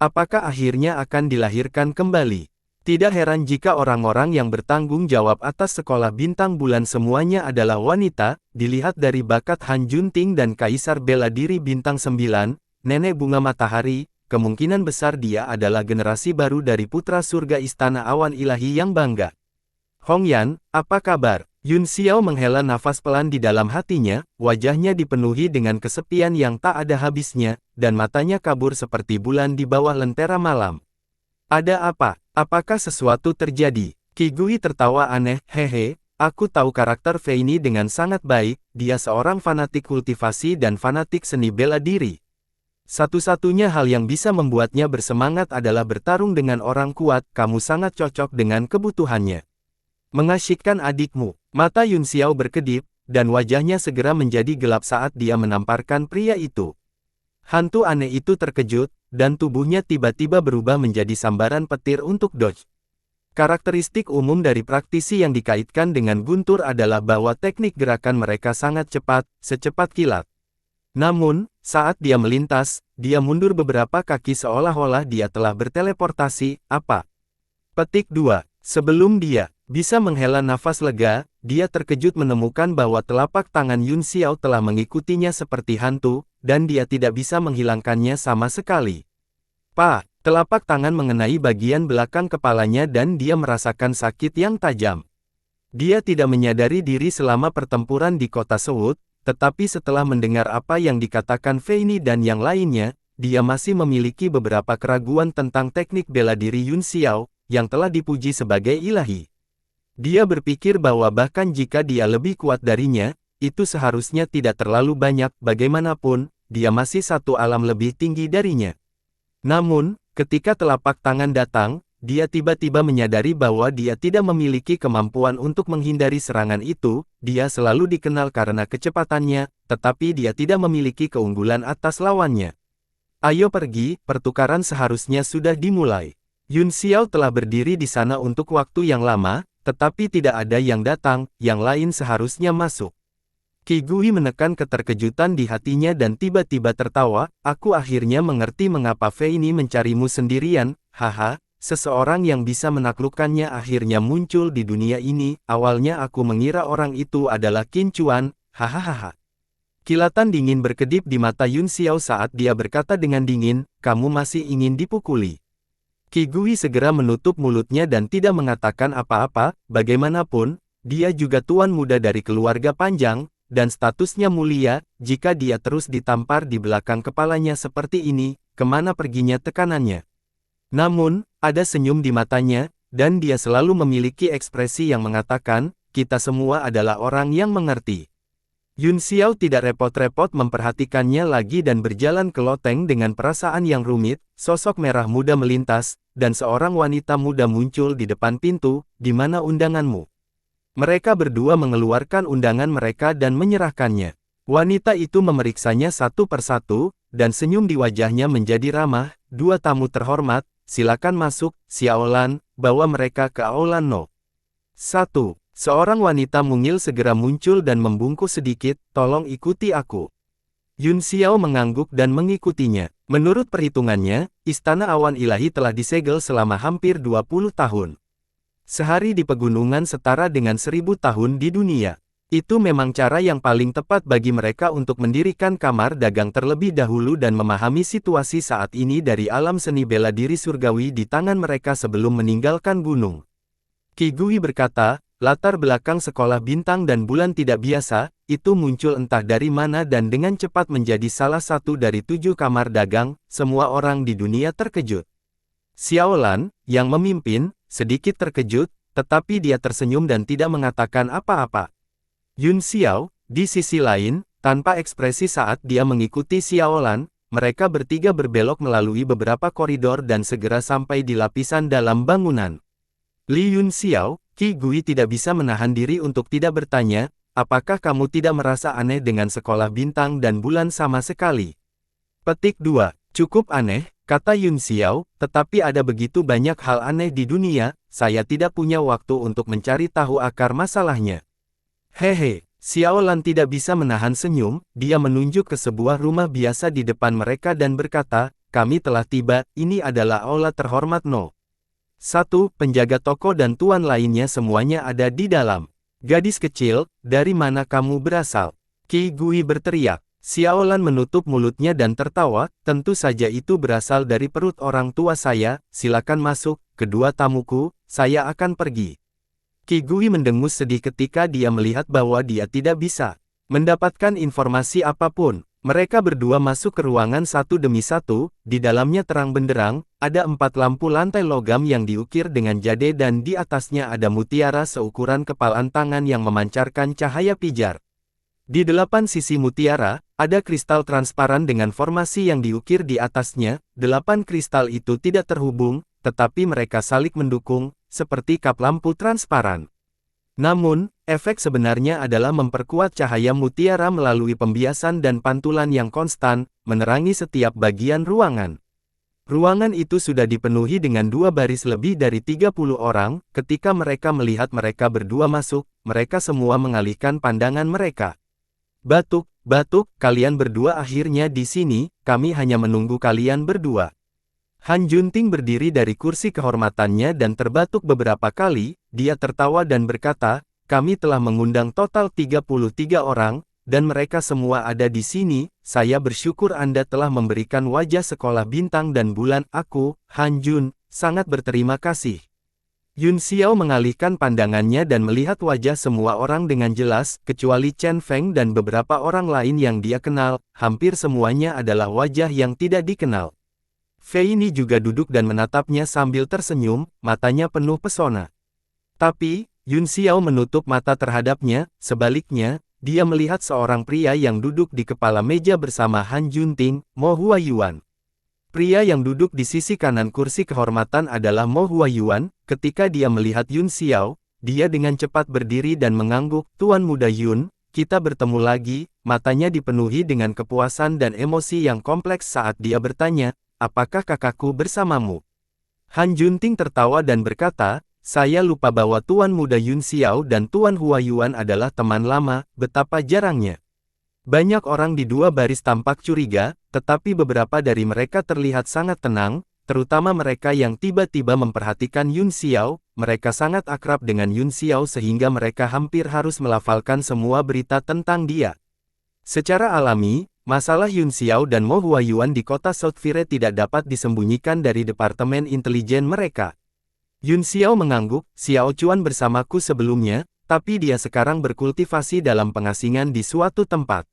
Apakah akhirnya akan dilahirkan kembali? Tidak heran jika orang-orang yang bertanggung jawab atas sekolah bintang bulan semuanya adalah wanita, dilihat dari bakat Han Junting dan Kaisar Bela Diri Bintang 9, Nenek Bunga Matahari. Kemungkinan besar dia adalah generasi baru dari putra surga Istana Awan Ilahi yang bangga. Hongyan, apa kabar? Yun Xiao menghela nafas pelan di dalam hatinya, wajahnya dipenuhi dengan kesepian yang tak ada habisnya, dan matanya kabur seperti bulan di bawah lentera malam. Ada apa? Apakah sesuatu terjadi? Qi Gui tertawa aneh, hehe, aku tahu karakter Feini dengan sangat baik, dia seorang fanatik kultivasi dan fanatik seni bela diri. Satu-satunya hal yang bisa membuatnya bersemangat adalah bertarung dengan orang kuat, kamu sangat cocok dengan kebutuhannya. Mengasyikkan adikmu. Mata Yun Xiao berkedip, dan wajahnya segera menjadi gelap saat dia menamparkan pria itu. Hantu aneh itu terkejut, dan tubuhnya tiba-tiba berubah menjadi sambaran petir untuk dodge. Karakteristik umum dari praktisi yang dikaitkan dengan guntur adalah bahwa teknik gerakan mereka sangat cepat, secepat kilat. Namun, saat dia melintas, dia mundur beberapa kaki seolah-olah dia telah berteleportasi. Apa? Petik 2. Sebelum dia bisa menghela nafas lega, dia terkejut menemukan bahwa telapak tangan Yun Xiao telah mengikutinya seperti hantu, dan dia tidak bisa menghilangkannya sama sekali. Telapak tangan mengenai bagian belakang kepalanya dan dia merasakan sakit yang tajam. Dia tidak menyadari diri selama pertempuran di kota Seoul. Tetapi setelah mendengar apa yang dikatakan Feini dan yang lainnya, dia masih memiliki beberapa keraguan tentang teknik bela diri Yun Xiao, yang telah dipuji sebagai ilahi. Dia berpikir bahwa bahkan jika dia lebih kuat darinya, itu seharusnya tidak terlalu banyak, bagaimanapun, dia masih satu alam lebih tinggi darinya. Namun, ketika telapak tangan datang, dia tiba-tiba menyadari bahwa dia tidak memiliki kemampuan untuk menghindari serangan itu. Dia selalu dikenal karena kecepatannya, tetapi dia tidak memiliki keunggulan atas lawannya. Ayo pergi, pertukaran seharusnya sudah dimulai. Yun Xiao telah berdiri di sana untuk waktu yang lama, tetapi tidak ada yang datang, yang lain seharusnya masuk. Qi Gui menekan keterkejutan di hatinya dan tiba-tiba tertawa, aku akhirnya mengerti mengapa Feini mencarimu sendirian, haha. Seseorang yang bisa menaklukkannya akhirnya muncul di dunia ini. Awalnya aku mengira orang itu adalah Qin Chuan, hahaha. Kilatan dingin berkedip di mata Yun Xiao saat dia berkata dengan dingin, kamu masih ingin dipukuli. Qi Gui segera menutup mulutnya dan tidak mengatakan apa-apa, bagaimanapun, dia juga tuan muda dari keluarga panjang, dan statusnya mulia. Jika dia terus ditampar di belakang kepalanya seperti ini, kemana perginya tekanannya? Namun, ada senyum di matanya, dan dia selalu memiliki ekspresi yang mengatakan, kita semua adalah orang yang mengerti. Yun Xiao tidak repot-repot memperhatikannya lagi dan berjalan ke loteng dengan perasaan yang rumit. Sosok merah muda melintas, dan seorang wanita muda muncul di depan pintu, di mana undanganmu? Mereka berdua mengeluarkan undangan mereka dan menyerahkannya. Wanita itu memeriksanya satu persatu, dan senyum di wajahnya menjadi ramah, dua tamu terhormat, silakan masuk, Xiaolan, bawa mereka ke Aolan No. 1. Seorang wanita mungil segera muncul dan membungkuk sedikit, tolong ikuti aku. Yun Xiao mengangguk dan mengikutinya. Menurut perhitungannya, Istana Awan Ilahi telah disegel selama hampir 20 tahun. Sehari di pegunungan setara dengan 1000 tahun di dunia. Itu memang cara yang paling tepat bagi mereka untuk mendirikan kamar dagang terlebih dahulu dan memahami situasi saat ini dari alam seni bela diri surgawi di tangan mereka sebelum meninggalkan gunung. Qi Gui berkata, latar belakang sekolah bintang dan bulan tidak biasa, itu muncul entah dari mana dan dengan cepat menjadi salah satu dari 7 kamar dagang. Semua orang di dunia terkejut. Xiaolan, yang memimpin, sedikit terkejut, tetapi dia tersenyum dan tidak mengatakan apa-apa. Yun Xiao, di sisi lain, tanpa ekspresi saat dia mengikuti Xiaolan, mereka bertiga berbelok melalui beberapa koridor dan segera sampai di lapisan dalam bangunan. Li Yunxiao, Qi Gui tidak bisa menahan diri untuk tidak bertanya, apakah kamu tidak merasa aneh dengan sekolah bintang dan bulan sama sekali? Petik 2. Cukup aneh, kata Yunxiao, tetapi ada begitu banyak hal aneh di dunia, saya tidak punya waktu untuk mencari tahu akar masalahnya. Hehe. Xiao Lan tidak bisa menahan senyum, dia menunjuk ke sebuah rumah biasa di depan mereka dan berkata, kami telah tiba, ini adalah aula terhormat No. 1. Penjaga toko dan tuan lainnya semuanya ada di dalam. Gadis kecil, dari mana kamu berasal? Qi Gui berteriak. Xiao Lan menutup mulutnya dan tertawa, tentu saja itu berasal dari perut orang tua saya, silakan masuk, kedua tamuku, saya akan pergi. Qi Gui mendengus sedih ketika dia melihat bahwa dia tidak bisa mendapatkan informasi apapun. Mereka berdua masuk ke ruangan satu demi satu, di dalamnya terang benderang, ada 4 lampu lantai logam yang diukir dengan jade dan di atasnya ada mutiara seukuran kepalan tangan yang memancarkan cahaya pijar. Di 8 sisi mutiara, ada kristal transparan dengan formasi yang diukir di atasnya, 8 kristal itu tidak terhubung, tetapi mereka saling mendukung, seperti kap lampu transparan. Namun, efek sebenarnya adalah memperkuat cahaya mutiara melalui pembiasan dan pantulan yang konstan, menerangi setiap bagian ruangan. Ruangan itu sudah dipenuhi dengan 2 baris lebih dari 30 orang, ketika mereka melihat mereka berdua masuk, mereka semua mengalihkan pandangan mereka. Batuk, batuk, kalian berdua akhirnya di sini, kami hanya menunggu kalian berdua. Han Junting berdiri dari kursi kehormatannya dan terbatuk beberapa kali, dia tertawa dan berkata, kami telah mengundang total 33 orang, dan mereka semua ada di sini, saya bersyukur Anda telah memberikan wajah sekolah bintang dan bulan aku, Han Jun, sangat berterima kasih. Yun Xiao mengalihkan pandangannya dan melihat wajah semua orang dengan jelas, kecuali Chen Feng dan beberapa orang lain yang dia kenal, hampir semuanya adalah wajah yang tidak dikenal. Fei Ni juga duduk dan menatapnya sambil tersenyum, matanya penuh pesona. Tapi, Yun Xiao menutup mata terhadapnya, sebaliknya, dia melihat seorang pria yang duduk di kepala meja bersama Han Junting, Mo Huayuan. Pria yang duduk di sisi kanan kursi kehormatan adalah Mo Huayuan, ketika dia melihat Yun Xiao, dia dengan cepat berdiri dan mengangguk, Tuan Muda Yun, kita bertemu lagi, matanya dipenuhi dengan kepuasan dan emosi yang kompleks saat dia bertanya, apakah kakakku bersamamu? Han Junting tertawa dan berkata, saya lupa bahwa Tuan Muda Yun Xiao dan Tuan Huayuan adalah teman lama, betapa jarangnya. Banyak orang di 2 baris tampak curiga, tetapi beberapa dari mereka terlihat sangat tenang, terutama mereka yang tiba-tiba memperhatikan Yun Xiao, mereka sangat akrab dengan Yun Xiao sehingga mereka hampir harus melafalkan semua berita tentang dia. Secara alami, masalah Yun Xiao dan Mo Huayuan di kota Southfire tidak dapat disembunyikan dari Departemen Intelijen mereka. Yun Xiao mengangguk, Xiao Chuan bersamaku sebelumnya, tapi dia sekarang berkultivasi dalam pengasingan di suatu tempat.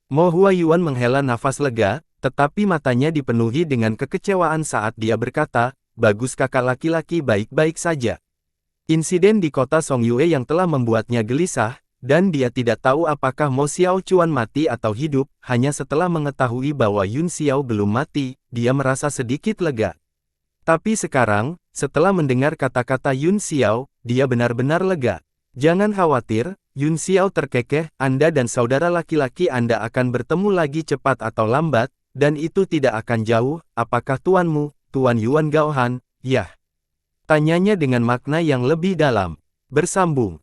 Mo Huayuan menghela nafas lega, tetapi matanya dipenuhi dengan kekecewaan saat dia berkata, bagus kakak laki-laki baik-baik saja. Insiden di kota Songyue yang telah membuatnya gelisah, dan dia tidak tahu apakah Mo Xiao Chuan mati atau hidup, hanya setelah mengetahui bahwa Yun Xiao belum mati, dia merasa sedikit lega. Tapi sekarang, setelah mendengar kata-kata Yun Xiao, dia benar-benar lega. Jangan khawatir, Yun Xiao terkekeh, Anda dan saudara laki-laki Anda akan bertemu lagi cepat atau lambat, dan itu tidak akan jauh, apakah tuanmu, Tuan Yuan Gaohan, yah? Tanyanya dengan makna yang lebih dalam. Bersambung.